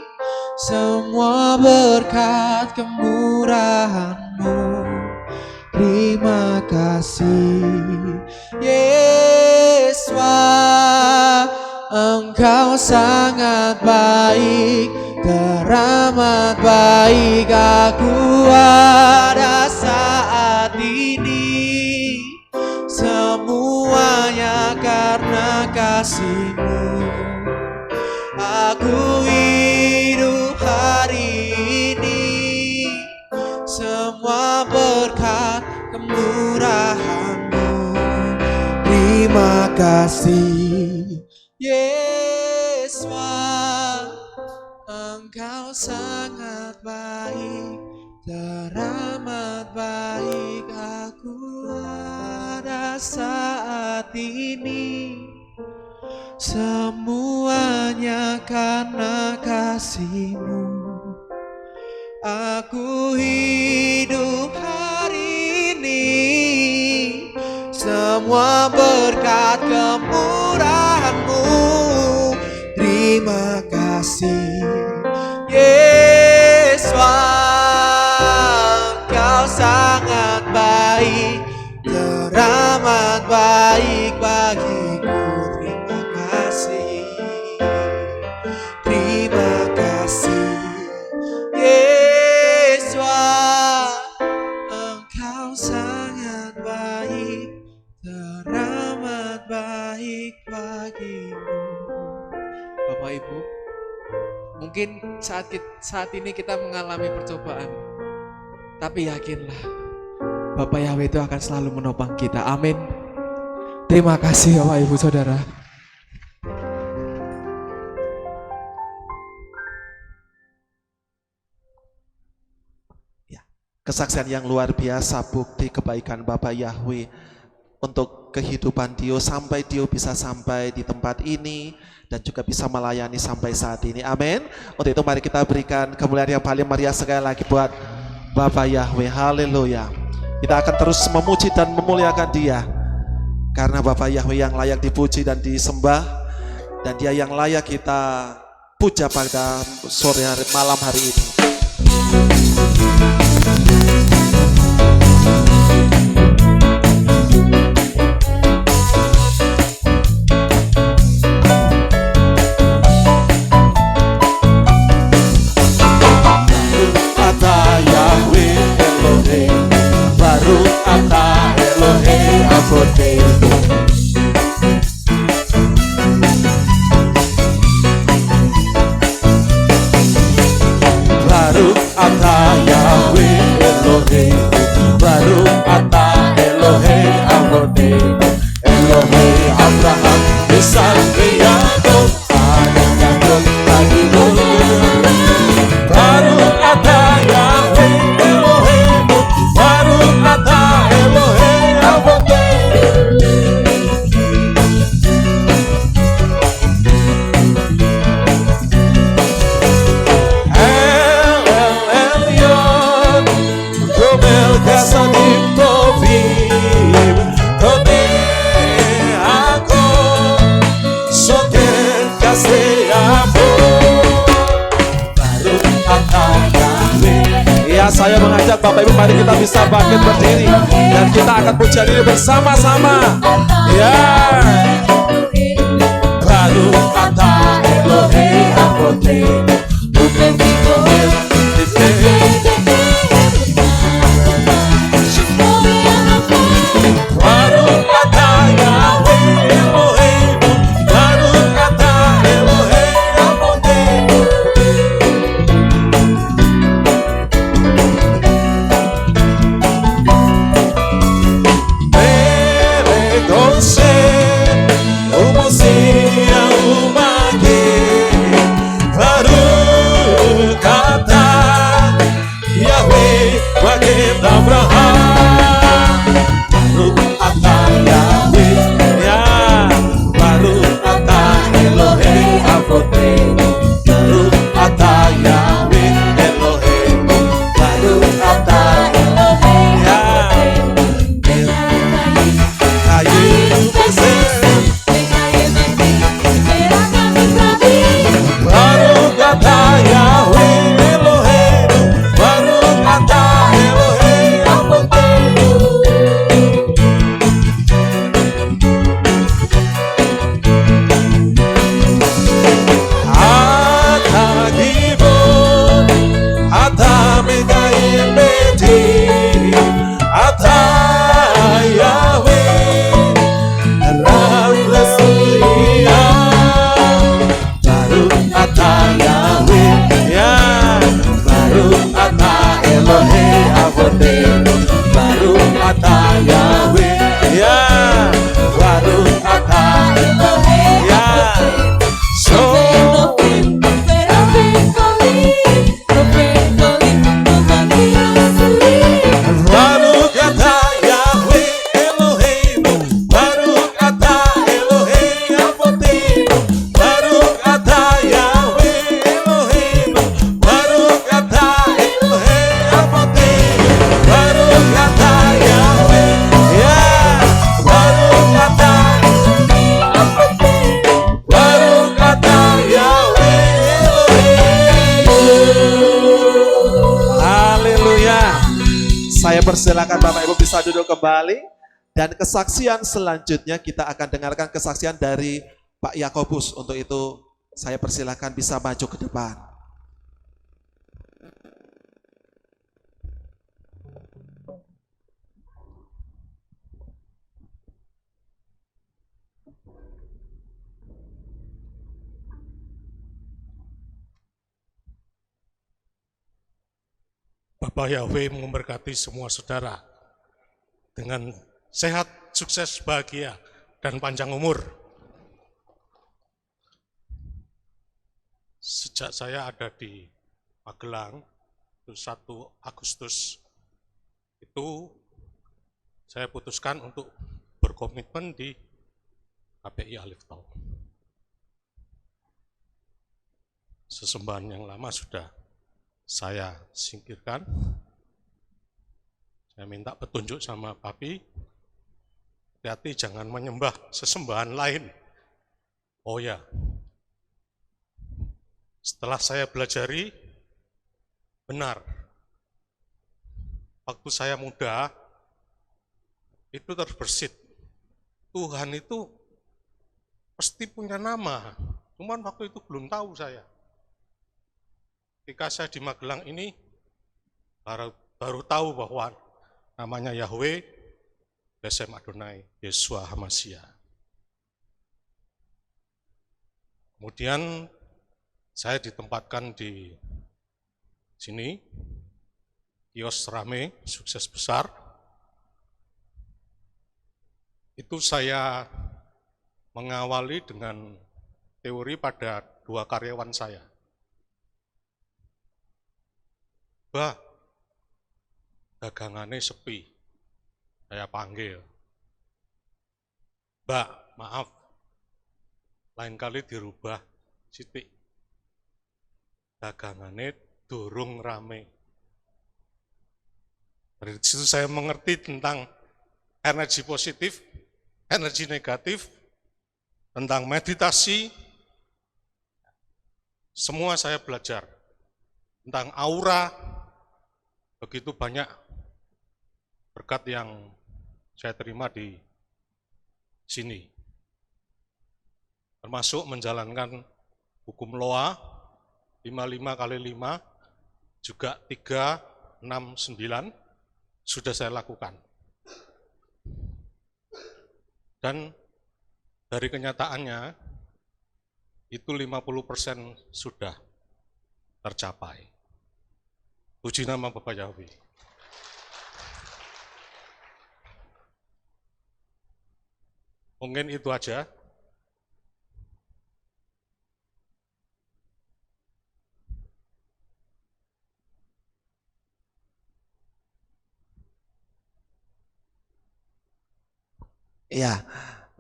semua berkat kemurahan-Mu. Terima kasih Yesus, Engkau sangat baik, teramat baik. Aku ada saat ini, semuanya karena kasih-Mu. Aku hidup hari ini, semua berkat kemurahan-Mu. Terima kasih Yesus, Engkau sangat baik, teramat baik. Aku ada saat ini, semuanya karena kasih-Mu. Aku hidup hari ini, semua berkat kemurahan-Mu. Terima kasih Yesus, Engkau sangat baik, teramat baik bagiku. Terima kasih, terima kasih Yesus, Engkau sangat baik, teramat baik bagiku. Bapak Ibu, mungkin saat ini kita mengalami percobaan, tapi yakinlah Bapak Yahweh itu akan selalu menopang kita. Amin. Terima kasih Bapak Ibu Saudara. Kesaksian yang luar biasa, bukti kebaikan Bapak Yahweh untuk kehidupan Dio sampai Dio bisa sampai di tempat ini dan juga bisa melayani sampai saat ini. Amin. Untuk itu mari kita berikan kemuliaan yang paling meriah sekali lagi buat Bapak Yahweh. Haleluya. Kita akan terus memuji dan memuliakan Dia karena Bapak Yahweh yang layak dipuji dan disembah, dan Dia yang layak kita puja pada sore hari malam hari ini. Saya mengajak Bapak Ibu, mari kita bisa bangkit berdiri dan kita akan puja diri bersama-sama. Ya, baru kata Elohe Akote, baru kata Yahweh Elohemu, baru kata Elohe Akote. Saya persilakan Bapak Ibu bisa duduk kembali. Dan kesaksian selanjutnya kita akan dengarkan kesaksian dari Pak Yakobus. Untuk itu saya persilakan bisa maju ke depan. Bapak Yahweh memberkati semua saudara dengan sehat, sukses, bahagia, dan panjang umur. Sejak saya ada di Magelang, 1 Agustus, itu saya putuskan untuk berkomitmen di KPI Alif Tau. Sesembahan yang lama sudah saya singkirkan. Saya minta petunjuk sama Papi, hati-hati jangan menyembah sesembahan lain. Oh ya, Setelah saya belajari, benar. Waktu saya muda, itu terbersit. Tuhan itu pasti punya nama, cuman waktu itu belum tahu saya. Ketika saya di Magelang ini, baru tahu bahwa namanya Yahweh, Besem Adonai, Yeshua Hamashiach. Kemudian saya ditempatkan di sini, kios rame, sukses besar. Itu saya mengawali dengan teori pada 2 karyawan saya. Bah, dagangannya sepi. Saya panggil. Mbak, maaf, lain kali dirubah sithik. Dagangannya durung rame. Dari situ saya mengerti tentang energi positif, energi negatif, tentang meditasi. Semua saya belajar. Tentang aura, begitu banyak berkat yang saya terima di sini. Termasuk menjalankan hukum Loa, 55 kali 5, juga 3, 6, 9, sudah saya lakukan. Dan dari kenyataannya, itu 50% sudah tercapai. Puji nama Bapak Yahweh. Mungkin itu aja. Ya,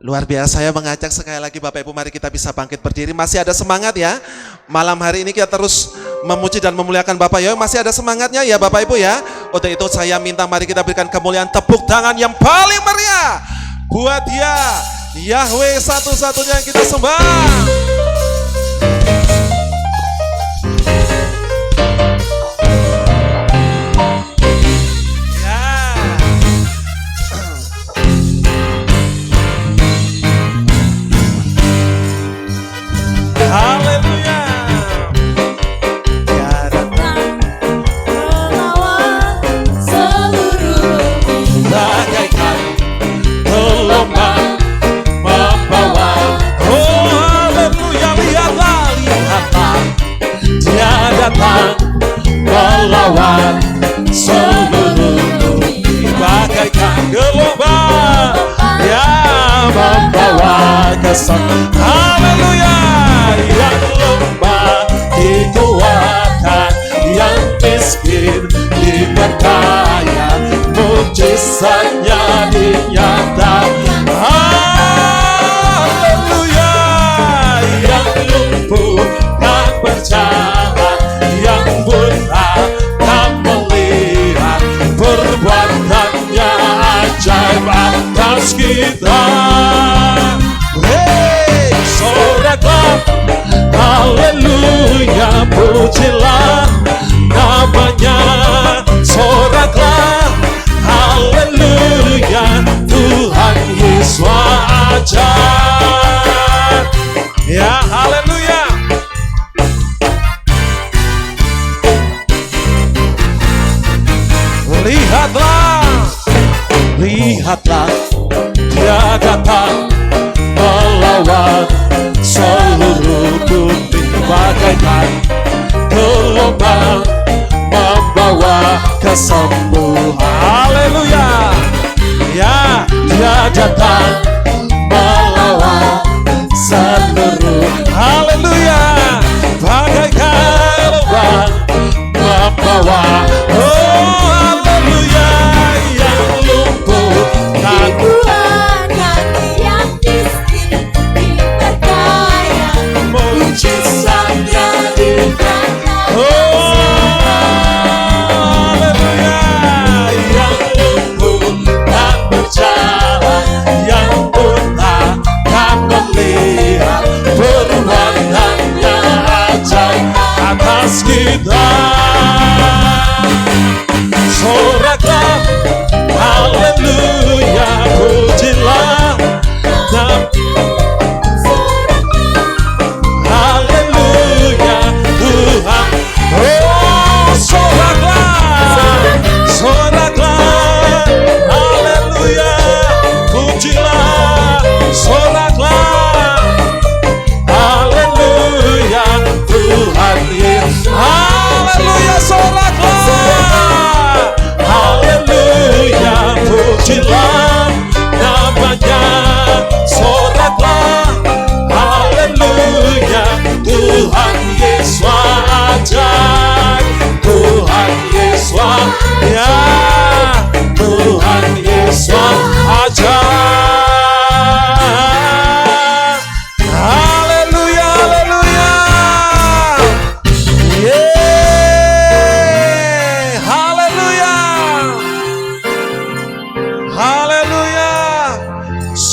luar biasa. Saya mengajak sekali lagi Bapak Ibu, mari kita bisa bangkit berdiri. Masih ada semangat ya. Malam hari ini kita terus memuji dan memuliakan Bapak Yahweh. Masih ada semangatnya ya Bapak Ibu ya. Untuk itu saya minta mari kita berikan kemuliaan, tepuk tangan yang paling meriah buat Dia, Yahweh satu-satunya yang kita sembah. Haleluya. Dia datang melawan seluruh Bagaikan gelombang membawa. Oh haleluya, lihatlah, lihatlah. Dia datang melawan seluruh bumi. Bagaikan gelombang yang membawa keselamatan. Haleluya. Yang lemah dikuatkan, yang miskin diperkaya, mujizatnya dinyatakan. Haleluya. Yang lumpuh tak berjalan, yang buta tak melihat, perbuatannya ajaib atas kita. Hey, soraklah, haleluya, pujilah namanya. Soraklah, haleluya, Tuhan Yesus ajaib. Ya, haleluya. Lihatlah, lihatlah, Dia datang melawan seluruh bumi. Bagaikan gelombang membawa kesembuhan. Haleluya. Ya, Dia datang melawan seluruh. Haleluya. Bagaikan gelombang membawa. Oh haleluya. Yang lumpuh tak dikuatkan, yang miskin diperkaya, mujizatnya dinyatakan. oh haleluya. Ya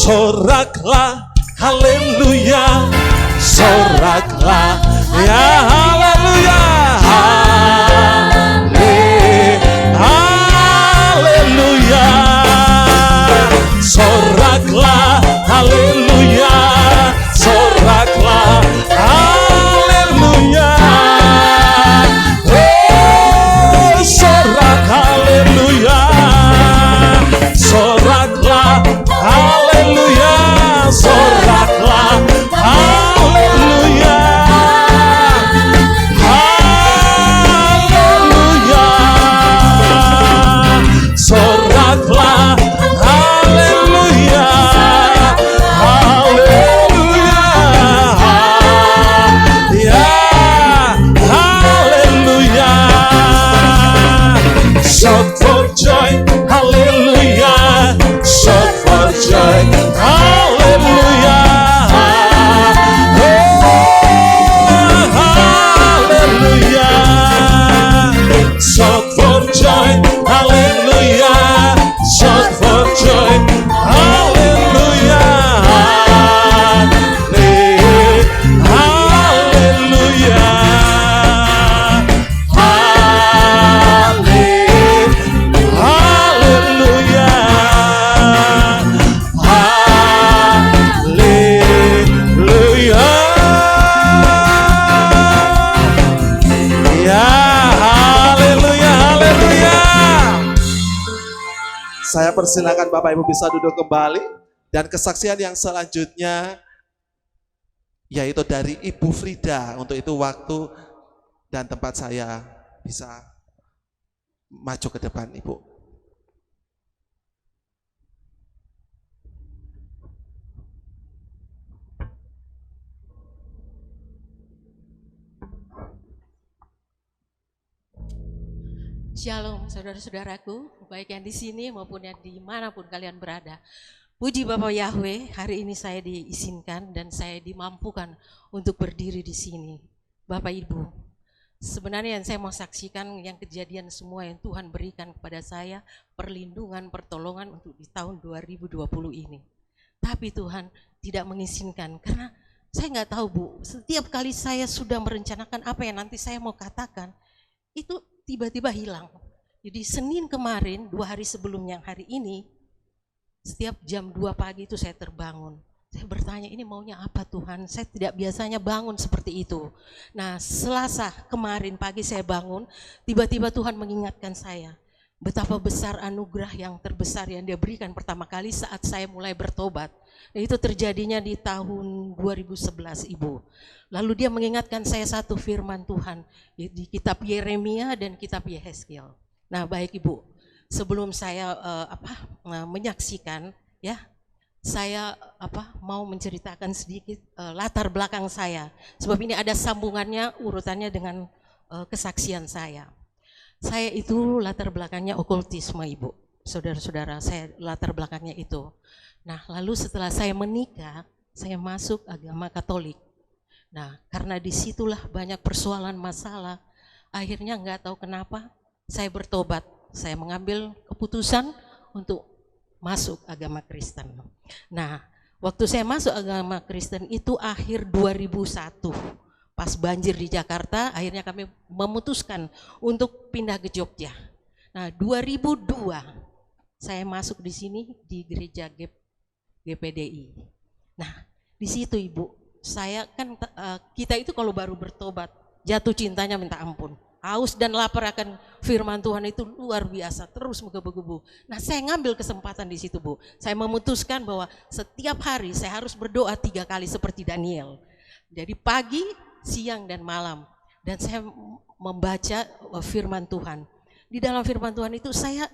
soraklah, haleluya, soraklah, ya haleluya, haleluya, soraklah, haleluya, soraklah, haleluya, sorak, haleluya, soraklah, haleluya, soraklah, haleluya, haleluya, soraklah, haleluya, haleluya, ya, haleluya, shout for joy, haleluya, shout for joy, haleluya, haleluya, shout for joy, haleluya, shout for joy, haleluya, haleluya, haleluya, haleluya, ya, haleluya, haleluya. Saya persilakan Bapak Ibu bisa duduk kembali, dan kesaksian yang selanjutnya yaitu dari Ibu Frida. Untuk itu waktu dan tempat saya bisa maju ke depan, Ibu. Shalom saudara-saudaraku, baik yang di sini maupun yang dimanapun kalian berada. Puji Bapa Yahweh, hari ini saya diizinkan dan saya dimampukan untuk berdiri di sini. Bapak Ibu, sebenarnya yang saya mau saksikan yang kejadian semua yang Tuhan berikan kepada saya, perlindungan, pertolongan untuk di tahun 2020 ini. Tapi Tuhan tidak mengizinkan, karena saya nggak tahu Bu, setiap kali saya sudah merencanakan apa yang nanti saya mau katakan, itu tiba-tiba hilang. Jadi Senin kemarin, 2 hari sebelumnya hari ini, setiap jam 2 pagi itu saya terbangun. Saya bertanya, ini maunya apa Tuhan? Saya tidak biasanya bangun seperti itu. Nah, Selasa kemarin pagi saya bangun, tiba-tiba Tuhan mengingatkan saya betapa besar anugerah yang terbesar yang Dia berikan pertama kali saat saya mulai bertobat. Nah, itu terjadinya di tahun 2011, Ibu. Lalu Dia mengingatkan saya satu firman Tuhan di kitab Yeremia dan kitab Yehezkiel. Nah, baik Ibu, sebelum saya menyaksikan, ya, saya mau menceritakan sedikit latar belakang saya, sebab ini ada sambungannya, urutannya dengan kesaksian saya. Saya itu latar belakangnya okultisme, Ibu, saudara-saudara, saya latar belakangnya itu. Nah, lalu setelah saya menikah, saya masuk agama Katolik. Nah, karena disitulah banyak persoalan masalah, akhirnya nggak tahu kenapa saya bertobat, saya mengambil keputusan untuk masuk agama Kristen. Nah, waktu saya masuk agama Kristen itu akhir 2001, pas banjir di Jakarta, akhirnya kami memutuskan untuk pindah ke Jogja. Nah, 2002 saya masuk di sini di gereja GPDI. Nah, di situ Ibu, saya kan kita itu kalau baru bertobat jatuh cintanya minta ampun. Haus dan lapar akan firman Tuhan itu luar biasa, terus menggebu-gebu. Nah, saya ngambil kesempatan di situ, Bu. Saya memutuskan bahwa setiap hari saya harus berdoa 3 kali seperti Daniel. Jadi pagi, siang, dan malam. Dan saya membaca firman Tuhan. Di dalam firman Tuhan itu saya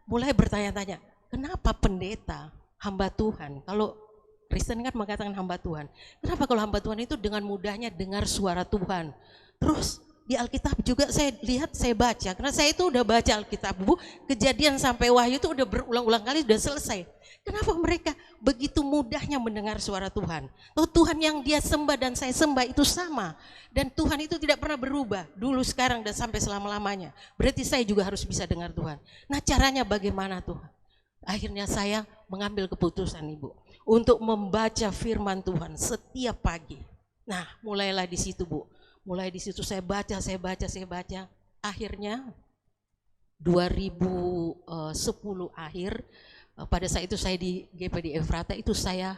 mulai bertanya-tanya, kenapa pendeta, hamba Tuhan, kalau Kristen kan mengatakan hamba Tuhan, kenapa kalau hamba Tuhan itu dengan mudahnya dengar suara Tuhan? Terus di Alkitab juga saya lihat, saya baca, karena saya itu udah baca Alkitab, Bu, Kejadian sampai Wahyu itu udah berulang-ulang kali, sudah selesai. Kenapa mereka begitu mudahnya mendengar suara Tuhan? Oh, Tuhan yang dia sembah dan saya sembah itu sama, dan Tuhan itu tidak pernah berubah, dulu, sekarang, dan sampai selama-lamanya. Berarti saya juga harus bisa dengar Tuhan. Nah, caranya bagaimana Tuhan? Akhirnya saya mengambil keputusan Ibu untuk membaca firman Tuhan setiap pagi. Nah, mulailah di situ Bu. Mulai di situ saya baca. Akhirnya 2010 akhir, pada saat itu saya di GPD Efrata itu saya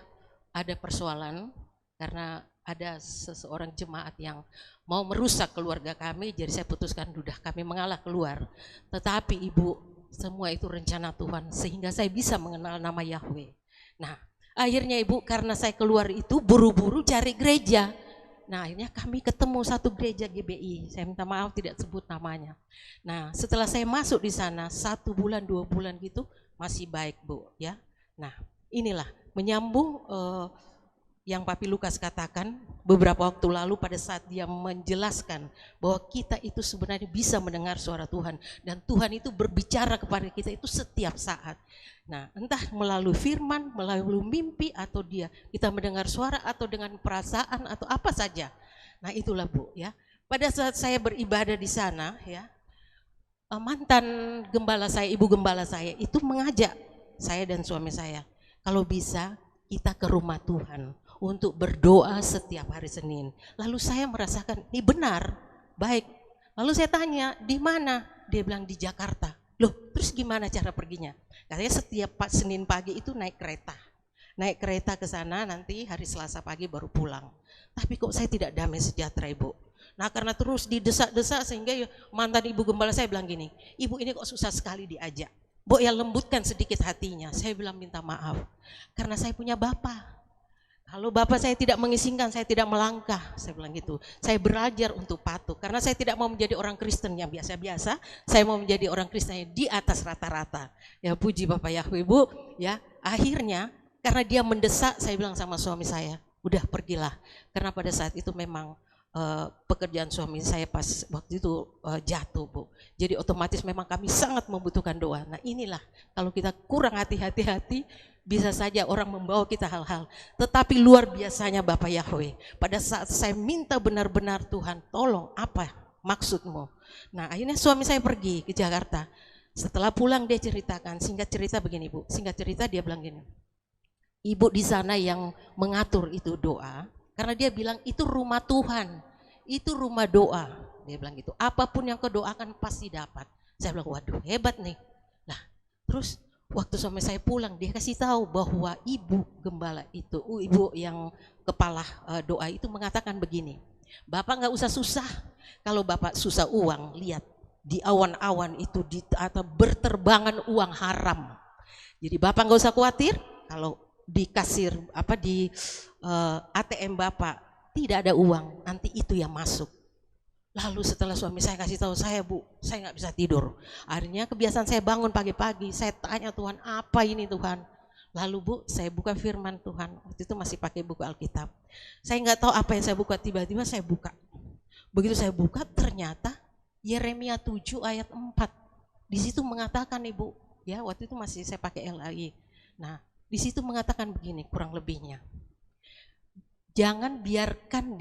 ada persoalan karena ada seseorang jemaat yang mau merusak keluarga kami, jadi saya putuskan udah kami mengalah keluar. Tetapi Ibu, semua itu rencana Tuhan sehingga saya bisa mengenal nama Yahweh. Nah, akhirnya Ibu, karena saya keluar itu buru-buru cari gereja. Nah, akhirnya kami ketemu satu gereja GBI. Saya minta maaf tidak sebut namanya. Nah, setelah saya masuk di sana 1 bulan 2 bulan gitu masih baik Bu ya. Nah, inilah menyambung yang Papi Lukas katakan beberapa waktu lalu pada saat dia menjelaskan bahwa kita itu sebenarnya bisa mendengar suara Tuhan dan Tuhan itu berbicara kepada kita itu setiap saat. Nah, entah melalui firman, melalui mimpi, atau kita mendengar suara atau dengan perasaan atau apa saja. Nah, itulah Bu ya. Pada saat saya beribadah di sana ya, mantan gembala saya, ibu gembala saya itu mengajak saya dan suami saya, kalau bisa kita ke rumah Tuhan untuk berdoa setiap hari Senin. Lalu saya merasakan ini benar, baik. Lalu saya tanya, di mana? Dia bilang di Jakarta. Loh, terus gimana cara perginya? Katanya setiap Senin pagi itu naik kereta. Naik kereta ke sana, nanti hari Selasa pagi baru pulang. Tapi kok saya tidak damai sejahtera Ibu. Nah, karena terus didesak-desak sehingga mantan ibu gembala saya bilang gini, Ibu ini kok susah sekali diajak. Bu ya lembutkan sedikit hatinya. Saya bilang minta maaf, karena saya punya bapak. Kalau bapak saya tidak mengizinkan, saya tidak melangkah, saya bilang gitu. Saya belajar untuk patuh, karena saya tidak mau menjadi orang Kristen yang biasa-biasa, saya mau menjadi orang Kristen yang di atas rata-rata. Ya puji Bapak Yahweh Bu, ya akhirnya karena dia mendesak, saya bilang sama suami saya, udah pergilah. Karena pada saat itu memang pekerjaan suami saya pas waktu itu jatuh Bu. Jadi otomatis memang kami sangat membutuhkan doa. Nah inilah kalau kita kurang hati-hati, bisa saja orang membawa kita hal-hal. Tetapi luar biasanya Bapak Yahweh, pada saat saya minta benar-benar Tuhan tolong apa maksudmu. Nah akhirnya suami saya pergi ke Jakarta. Setelah pulang dia ceritakan, singkat cerita begini Bu, singkat cerita dia bilang gini, Ibu di sana yang mengatur itu doa, karena dia bilang itu rumah Tuhan, itu rumah doa. Dia bilang gitu, apapun yang kau doakan pasti dapat. Saya bilang waduh hebat nih. Nah terus waktu suami saya pulang dia kasih tahu bahwa ibu gembala itu, ibu yang kepala doa itu mengatakan begini, Bapak nggak usah susah, kalau Bapak susah uang, lihat di awan-awan itu atau berterbangan uang haram. Jadi Bapak nggak usah khawatir kalau di kasir di ATM Bapak tidak ada uang, nanti itu yang masuk. Lalu setelah suami saya kasih tahu saya Bu, saya nggak bisa tidur. Akhirnya kebiasaan saya bangun pagi-pagi, saya tanya Tuhan apa ini Tuhan. Lalu Bu, saya buka firman Tuhan, waktu itu masih pakai buku Alkitab. Saya nggak tahu apa yang saya buka, tiba-tiba saya buka. Begitu saya buka ternyata Yeremia 7 ayat 4. Di situ mengatakan Ibu, ya waktu itu masih saya pakai LAI. Nah di situ mengatakan begini kurang lebihnya. Jangan biarkan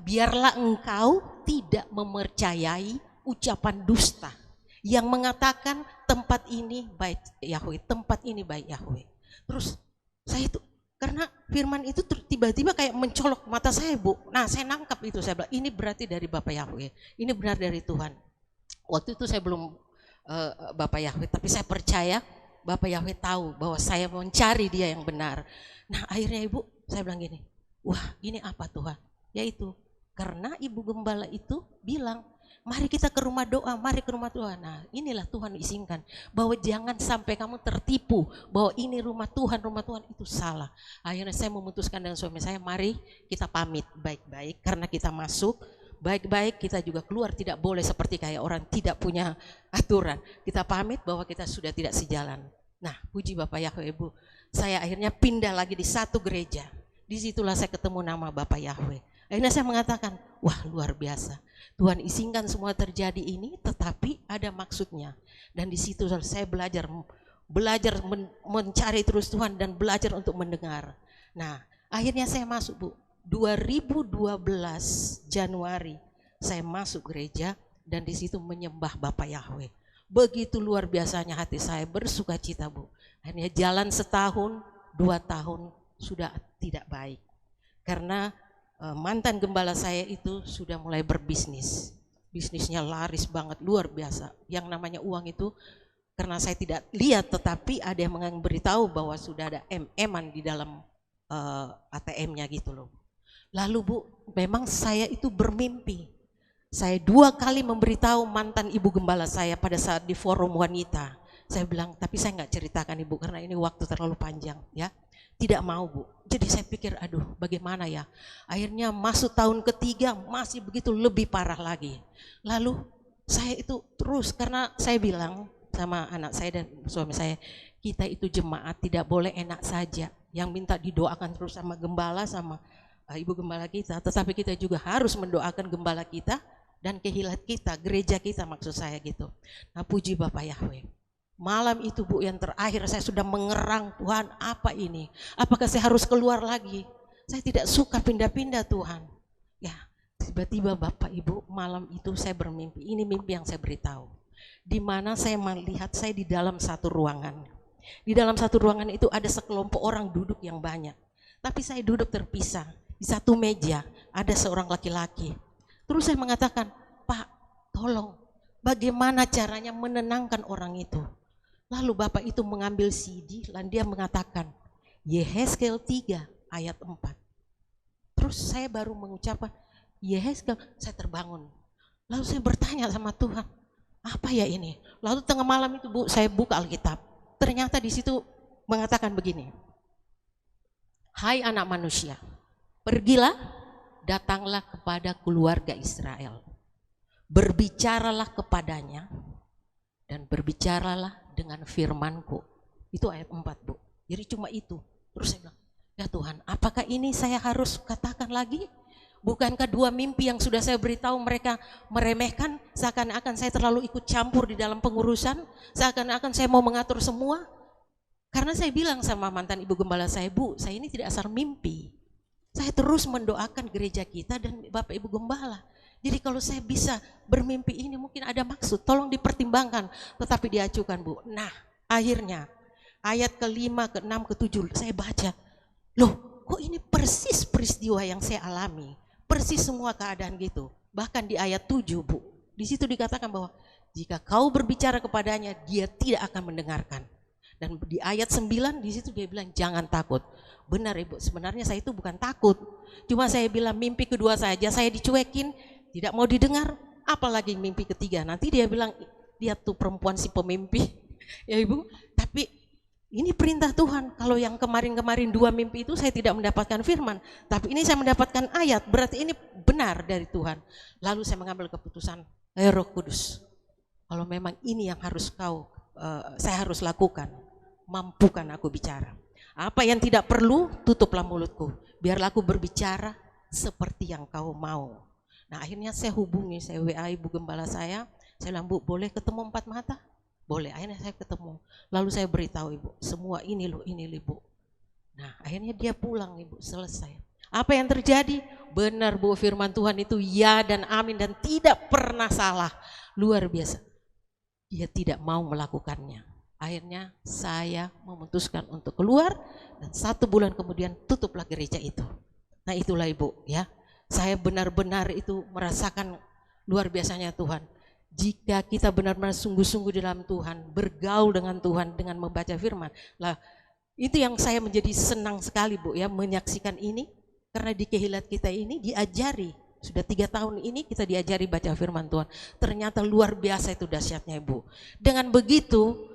biarlah engkau tidak mempercayai ucapan dusta yang mengatakan tempat ini baik Yahweh, tempat ini baik Yahweh. Terus saya itu karena firman itu tiba-tiba kayak mencolok mata saya Bu. Nah saya nangkap itu, saya bilang ini berarti dari Bapak Yahweh, ini benar dari Tuhan. Waktu itu saya belum Bapak Yahweh, tapi saya percaya Bapak Yahweh tahu bahwa saya mencari dia yang benar. Nah akhirnya Ibu saya bilang gini, wah ini apa Tuhan? Yaitu karena ibu gembala itu bilang, mari kita ke rumah doa, mari ke rumah Tuhan. Nah inilah Tuhan izinkan, bahwa jangan sampai kamu tertipu, bahwa ini rumah Tuhan itu salah. Akhirnya saya memutuskan dengan suami saya, mari kita pamit baik-baik, karena kita masuk, baik-baik kita juga keluar, tidak boleh seperti kayak orang tidak punya aturan. Kita pamit bahwa kita sudah tidak sejalan. Nah puji Bapak Yahweh Bu, saya akhirnya pindah lagi di satu gereja. Disitulah saya ketemu nama Bapak Yahweh. Akhirnya saya mengatakan, wah luar biasa. Tuhan izinkan semua terjadi ini, tetapi ada maksudnya. Dan di situ saya belajar mencari terus Tuhan dan belajar untuk mendengar. Nah, akhirnya saya masuk Bu. 2012 Januari saya masuk gereja dan di situ menyembah Bapak Yahweh. Begitu luar biasanya hati saya bersuka cita, Bu. Akhirnya jalan setahun, 2 tahun sudah tidak baik. Karena mantan gembala saya itu sudah mulai berbisnis. Bisnisnya laris banget, luar biasa. Yang namanya uang itu, karena saya tidak lihat, tetapi ada yang memberitahu bahwa sudah ada MM-an di dalam ATM-nya gitu loh. Lalu Bu, memang saya itu bermimpi. Saya 2 kali memberitahu mantan ibu gembala saya pada saat di forum wanita. Saya bilang, tapi saya nggak ceritakan Ibu karena ini waktu terlalu panjang ya. Tidak mau Bu. Jadi saya pikir aduh bagaimana ya. Akhirnya masuk tahun ketiga masih begitu lebih parah lagi. Lalu saya itu terus karena saya bilang sama anak saya dan suami saya, kita itu jemaat tidak boleh enak saja. Yang minta didoakan terus sama gembala sama ibu gembala kita. Tetapi kita juga harus mendoakan gembala kita dan kehilat kita, gereja kita maksud saya gitu. Nah puji Bapak Yahweh. Malam itu Bu yang terakhir saya sudah mengerang, Tuhan apa ini? Apakah saya harus keluar lagi? Saya tidak suka pindah-pindah Tuhan. Ya tiba-tiba Bapak Ibu malam itu saya bermimpi, ini mimpi yang saya beritahu. Di mana saya melihat saya di dalam satu ruangan. Di dalam satu ruangan itu ada sekelompok orang duduk yang banyak. Tapi saya duduk terpisah, di satu meja ada seorang laki-laki. Terus saya mengatakan, Pak tolong bagaimana caranya menenangkan orang itu? Lalu Bapak itu mengambil CD dan dia mengatakan Yehezkel 3 ayat 4. Terus saya baru mengucapkan Yehezkel, saya terbangun. Lalu saya bertanya sama Tuhan, apa ya ini? Lalu tengah malam itu Bu, saya buka Alkitab. Ternyata di situ mengatakan begini. Hai anak manusia, pergilah, datanglah kepada keluarga Israel. Berbicaralah kepadanya dan berbicaralah dengan firmanku. Itu ayat 4 Bu. Jadi cuma itu. Terus saya bilang, ya Tuhan apakah ini saya harus katakan lagi? Bukankah 2 mimpi yang sudah saya beritahu mereka meremehkan? Seakan-akan saya terlalu ikut campur di dalam pengurusan. Seakan-akan saya mau mengatur semua. Karena saya bilang sama mantan ibu gembala saya, Bu saya ini tidak asal mimpi. Saya terus mendoakan gereja kita dan Bapak Ibu Gembala. Jadi kalau saya bisa bermimpi ini mungkin ada maksud, tolong dipertimbangkan. Tetapi diajukan Bu. Nah akhirnya ayat ke-5, ke-6, ke-7 saya baca. Loh kok ini persis peristiwa yang saya alami. Persis semua keadaan gitu. Bahkan di ayat 7 Bu. Di situ dikatakan bahwa jika kau berbicara kepadanya dia tidak akan mendengarkan. Dan di ayat 9 di situ dia bilang jangan takut. Benar Ibu, sebenarnya saya itu bukan takut. Cuma saya bilang mimpi kedua saja saya dicuekin, tidak mau didengar, apalagi mimpi ketiga. Nanti dia bilang, dia tuh perempuan si pemimpi. Ya Ibu, tapi ini perintah Tuhan. Kalau yang kemarin-kemarin 2 mimpi itu saya tidak mendapatkan firman. Tapi ini saya mendapatkan ayat, berarti ini benar dari Tuhan. Lalu saya mengambil keputusan, Roh Kudus, kalau memang ini yang harus saya harus lakukan, mampukan aku bicara. Apa yang tidak perlu, tutuplah mulutku. Biarlah aku berbicara seperti yang kau mau. Nah akhirnya saya hubungi, saya WA ibu gembala saya bilang Bu boleh ketemu 4 mata? Boleh, akhirnya saya ketemu. Lalu saya beritahu Ibu, semua ini loh Bu. Nah akhirnya dia pulang Ibu, selesai. Apa yang terjadi? Benar Bu, firman Tuhan itu ya dan amin dan tidak pernah salah. Luar biasa. Dia tidak mau melakukannya. Akhirnya saya memutuskan untuk keluar dan 1 bulan kemudian tutuplah gereja itu. Nah itulah Ibu ya. Saya benar-benar itu merasakan luar biasanya Tuhan. Jika kita benar-benar sungguh-sungguh di dalam Tuhan, bergaul dengan Tuhan dengan membaca firman. Lah itu yang saya menjadi senang sekali Bu ya menyaksikan ini. Karena di kehilat kita ini diajari. Sudah 3 tahun ini kita diajari baca firman Tuhan. Ternyata luar biasa itu dahsyatnya Ibu. Dengan begitu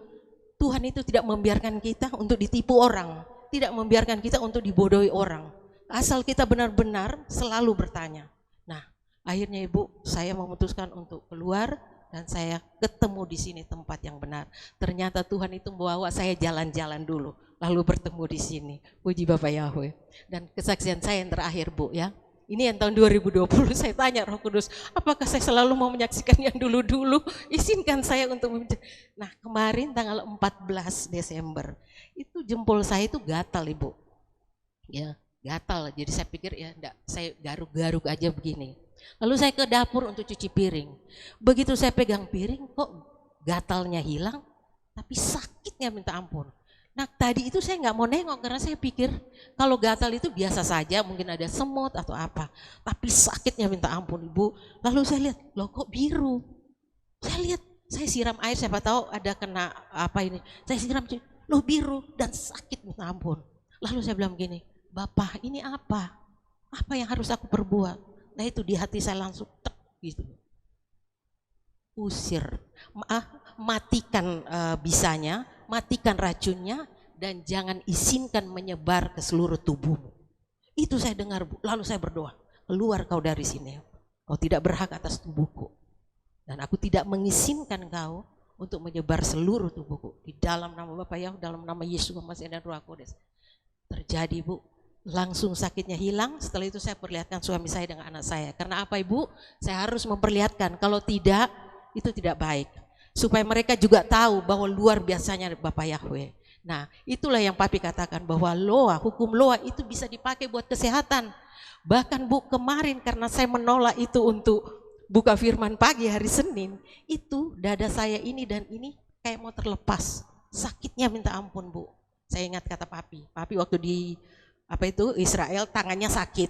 Tuhan itu tidak membiarkan kita untuk ditipu orang, tidak membiarkan kita untuk dibodohi orang. Asal kita benar-benar selalu bertanya. Nah, akhirnya Ibu, saya memutuskan untuk keluar dan saya ketemu di sini tempat yang benar. Ternyata Tuhan itu membawa saya jalan-jalan dulu, lalu bertemu di sini. Puji Bapak Yahweh. Dan kesaksian saya yang terakhir Bu ya. Ini yang tahun 2020 saya tanya Roh Kudus, apakah saya selalu mau menyaksikan yang dulu-dulu? Izinkan saya untuk Nah kemarin tanggal 14 Desember, itu jempol saya itu gatal Ibu. Ya gatal, jadi saya pikir ya enggak, saya garuk-garuk aja begini. Lalu saya ke dapur untuk cuci piring. Begitu saya pegang piring kok gatalnya hilang, tapi sakitnya minta ampun. Nah tadi itu saya nggak mau nengok karena saya pikir kalau gatal itu biasa saja, mungkin ada semut atau apa. Tapi sakitnya minta ampun Ibu. Lalu saya lihat, loh kok biru? Saya lihat, saya siram air, siapa tahu ada kena apa ini. Saya siram, loh biru dan sakit minta ampun. Lalu saya bilang gini, Bapak ini apa? Apa yang harus aku perbuat? Nah itu di hati saya langsung tek gitu. Usir, matikan bisanya, matikan racunnya, dan jangan izinkan menyebar ke seluruh tubuhmu. Itu saya dengar Bu, lalu saya berdoa, keluar kau dari sini, kau tidak berhak atas tubuhku. Dan aku tidak mengizinkan kau untuk menyebar seluruh tubuhku. Di dalam nama Bapa Yahweh, dalam nama Yesus, Masih dan Roh Kudus. Terjadi Bu, langsung sakitnya hilang. Setelah itu saya perlihatkan suami saya dengan anak saya. Karena apa Ibu? Saya harus memperlihatkan, kalau tidak, itu tidak baik. Supaya mereka juga tahu bahwa luar biasanya Bapa Yahweh. Nah itulah yang Papi katakan bahwa loa, hukum loa itu bisa dipakai buat kesehatan. Bahkan Bu kemarin karena saya menolak itu untuk buka firman pagi hari Senin, itu dada saya ini dan ini kayak mau terlepas. Sakitnya minta ampun Bu. Saya ingat kata Papi waktu di Israel tangannya sakit.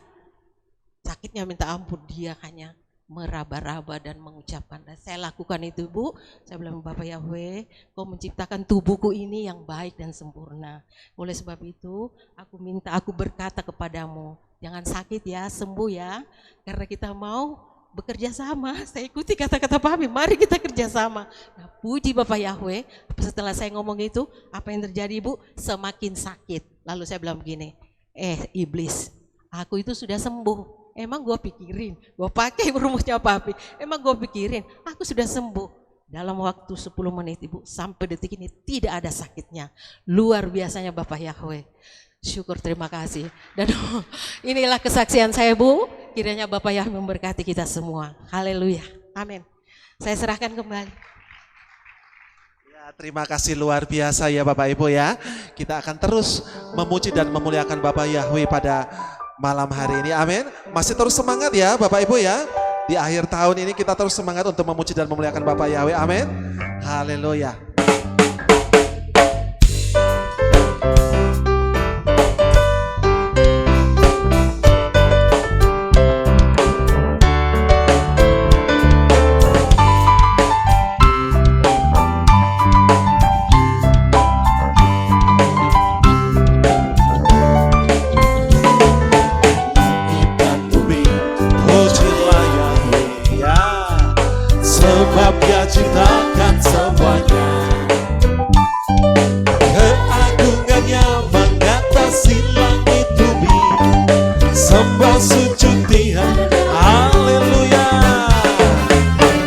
Sakitnya minta ampun, dia hanya meraba-raba dan mengucapkan. Dan saya lakukan itu Bu, saya bilang Bapak Yahweh, kau menciptakan tubuhku ini yang baik dan sempurna. Oleh sebab itu aku berkata kepadamu, jangan sakit ya, sembuh ya, karena kita mau bekerja sama. Saya ikuti kata-kata Papi, mari kita kerja sama. Nah, puji Bapak Yahweh, setelah saya ngomong itu, apa yang terjadi Bu? Semakin sakit. Lalu saya bilang begini, iblis, aku itu sudah sembuh. Emang gue pikirin, gue pakai rumusnya Papi, emang gue pikirin, aku sudah sembuh. Dalam waktu 10 menit Ibu, sampai detik ini tidak ada sakitnya. Luar biasanya Bapak Yahweh. Syukur, terima kasih. Dan inilah kesaksian saya Bu, kiranya Bapak Yahweh memberkati kita semua. Haleluya, amin. Saya serahkan kembali. Ya, terima kasih luar biasa ya Bapak Ibu ya. Kita akan terus memuji dan memuliakan Bapak Yahweh pada malam hari ini, amin. Masih terus semangat ya Bapak Ibu ya. Di akhir tahun ini kita terus semangat untuk memuji dan memuliakan Bapak Yahweh, amin. Haleluya. Sebab Dia ciptakan semuanya, keagungannya mengatasi langit bumi. Sembah sujud Dia, haleluya.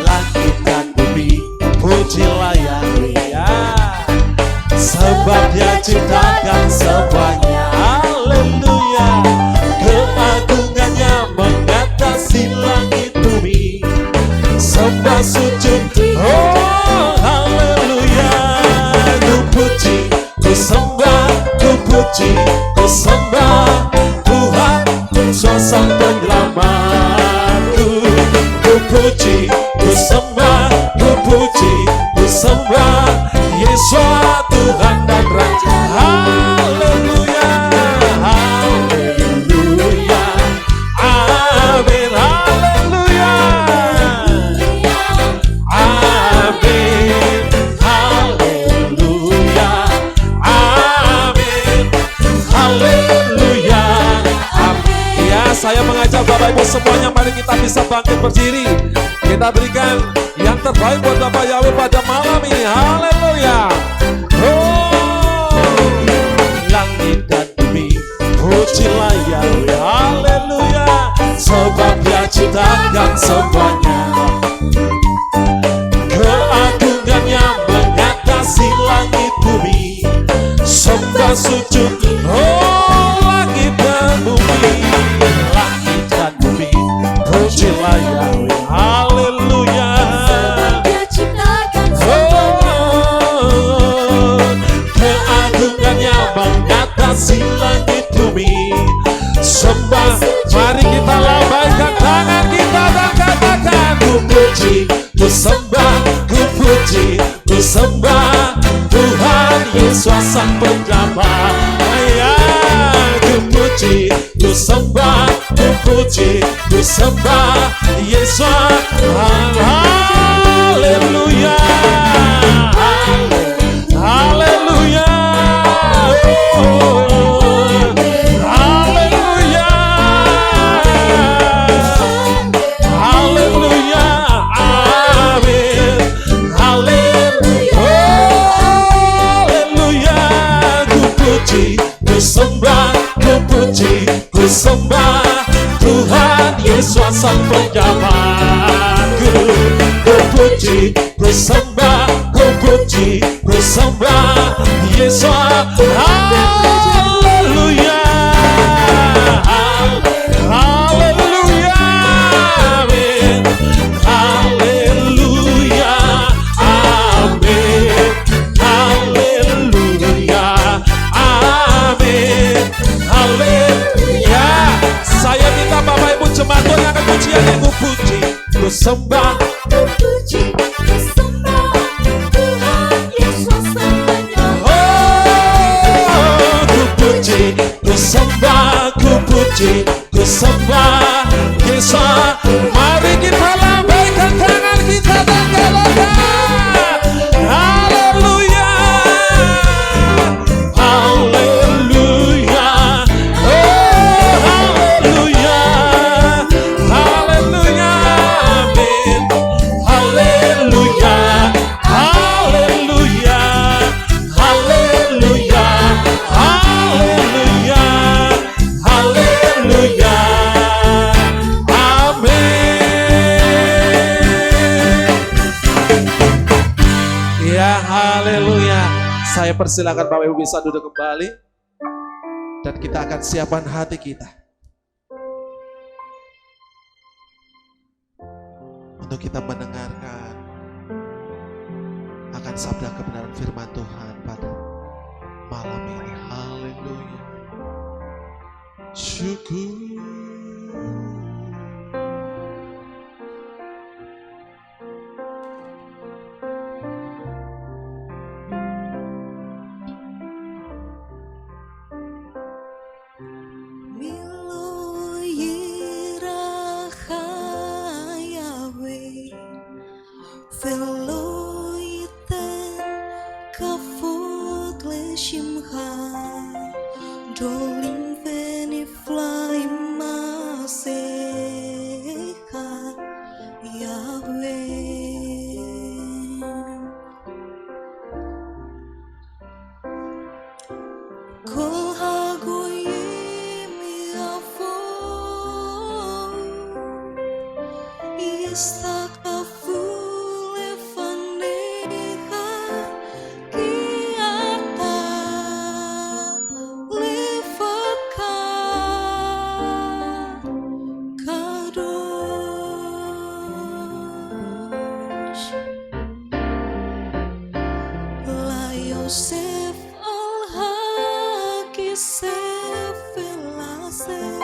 Langit dan bumi, pujilah Yahweh. Sebab Dia ciptakan semuanya, haleluya. Keagungannya mengatasi langit bumi. Sembah sujud, oh haleluya. Ku puji, ku sembah, ku puji, ku sembah Tuhan, Sang Penyelamatku. Ku puji, ku sembah, ku puji, ku sembah Yesus Tuhan dan Raja. Haleluya, haleluya, amin, haleluya. Amin, haleluya, amin, haleluya, amin. Ya, saya mengajak Bapak Ibu semuanya, mari kita bisa bangkit berdiri. Kita berikan yang terbaik buat Bapak Yahweh pada malam ini, haleluya. Oh, langit dan bumi, pujilah Yahweh, haleluya. Sebab Dia ciptakan semuanya, keagungannya mengatasi langit bumi. Sembah sujud, oh langit dan bumi. Langit dan bumi, pujilah Yahweh, haleluya. Dia ciptakan Oh, keagungannya mengatasi langit bumi. Sembah, mari kita lambaikan tangan kita dan katakan, ku puji, ku sembah, ku puji, Yesus sang penjabat. Ya, ku puji, ku sembah, ku puji, ku sembah Yesus. Haleluya, haleluya, haleluya, haleluya, amin, haleluya, haleluya. Ku puji, ku sembah, ku puji, ku sembah Tuhan Yesus sang penjabatku. Ku puji, ku sembah, ku puji, ku sembah Yesus. Haleluya, haleluya, amin, haleluya, amin, haleluya, amin, haleluya. Saya minta Bapak Ibu jemaat Tuhan yang akan pujian yang ku puji, ku sembah, Ku puji, ku sembah Tuhan Yesus sang penjabat. oh, ku puji, ku sembah, ku puji, ku sembah Yesus. Mari kita lambaikan tangan kita dan galakan. Haleluya, haleluya, oh haleluya, haleluya, amin, haleluya, haleluya, haleluya, haleluya, haleluya, amin. Ya, haleluya. Saya persilakan Bapak Ibu bisa duduk kembali dan kita akan siapkan hati kita untuk kita mendengarkan akan sabda kebenaran firman Tuhan pada malam ini. Haleluya. Syukur. Milo yiraha Yahweh, velo yiten kafut leshimcha, dolim veni flaim masecha Yahweh. Kol hagoyim yavo, istakafu lefanecha, kiata lefaka kadosh. La Yosef al-Hakisef elaseh,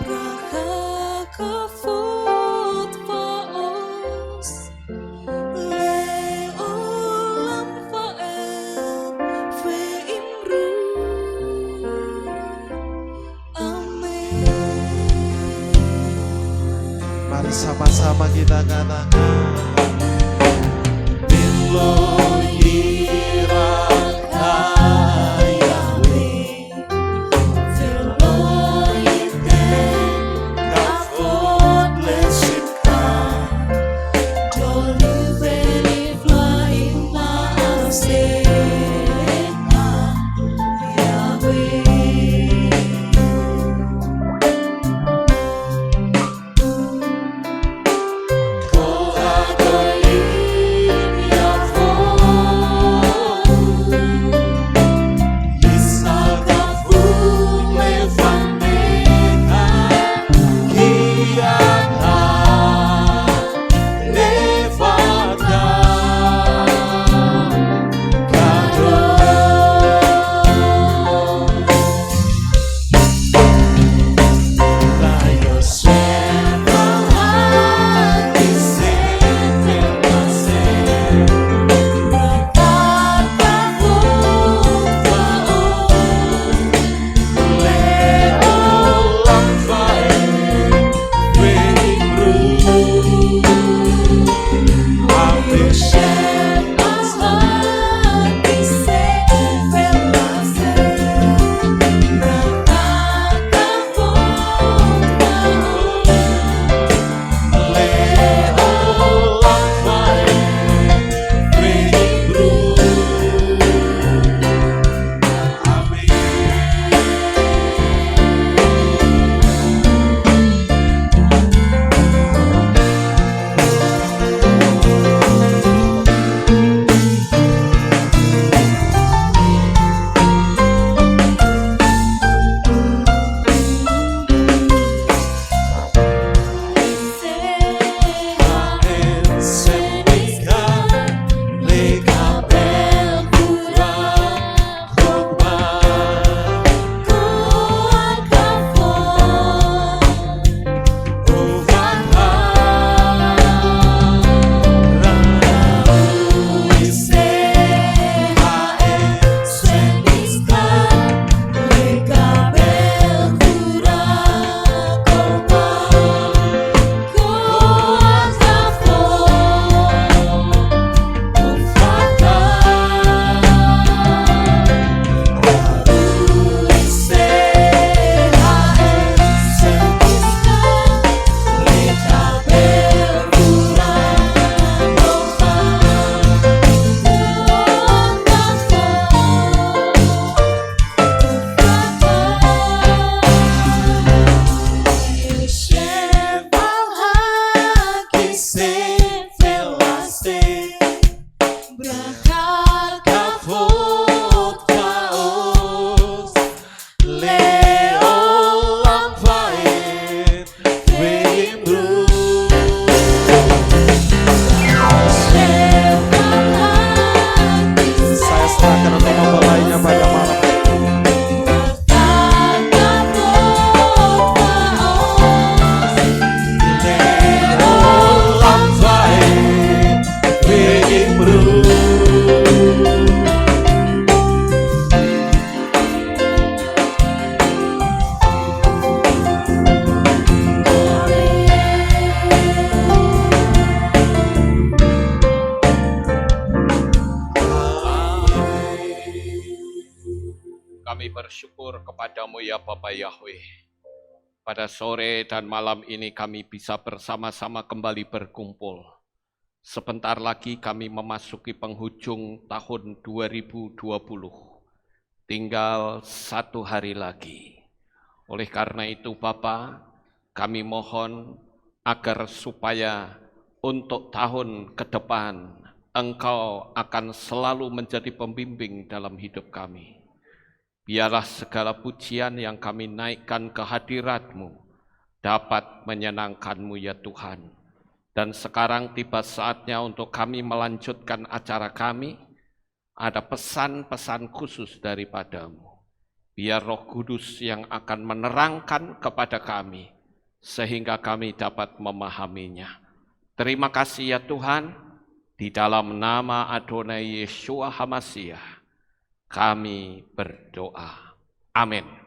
bracha kafut faos, le'olam fa'ed ve'imru, amin. Mari sama-sama kita katakan. Milo yiraka Yahweh, Velo yiten kafut leshimcha, dolim veni flaim masecha Yahweh. Kol hagoyim yavo, lainnya pada malam ini. Kami bersyukur kepadamu ya Bapa Yahweh. Pada sore dan malam ini kami bisa bersama-sama kembali berkumpul. Sebentar lagi kami memasuki penghujung tahun 2020. Tinggal 1 hari lagi. Oleh karena itu Bapa, kami mohon agar supaya untuk tahun ke depan Engkau akan selalu menjadi pembimbing dalam hidup kami. Biarlah segala pujian yang kami naikkan ke hadirat-Mu dapat menyenangkan-Mu ya Tuhan. Dan sekarang tiba saatnya untuk kami melanjutkan acara kami. Ada pesan-pesan khusus daripada-Mu. Biar Roh Kudus yang akan menerangkan kepada kami, sehingga kami dapat memahaminya. Terima kasih ya Tuhan, di dalam nama Adonai Yeshua HaMashiach, kami berdoa. Amin.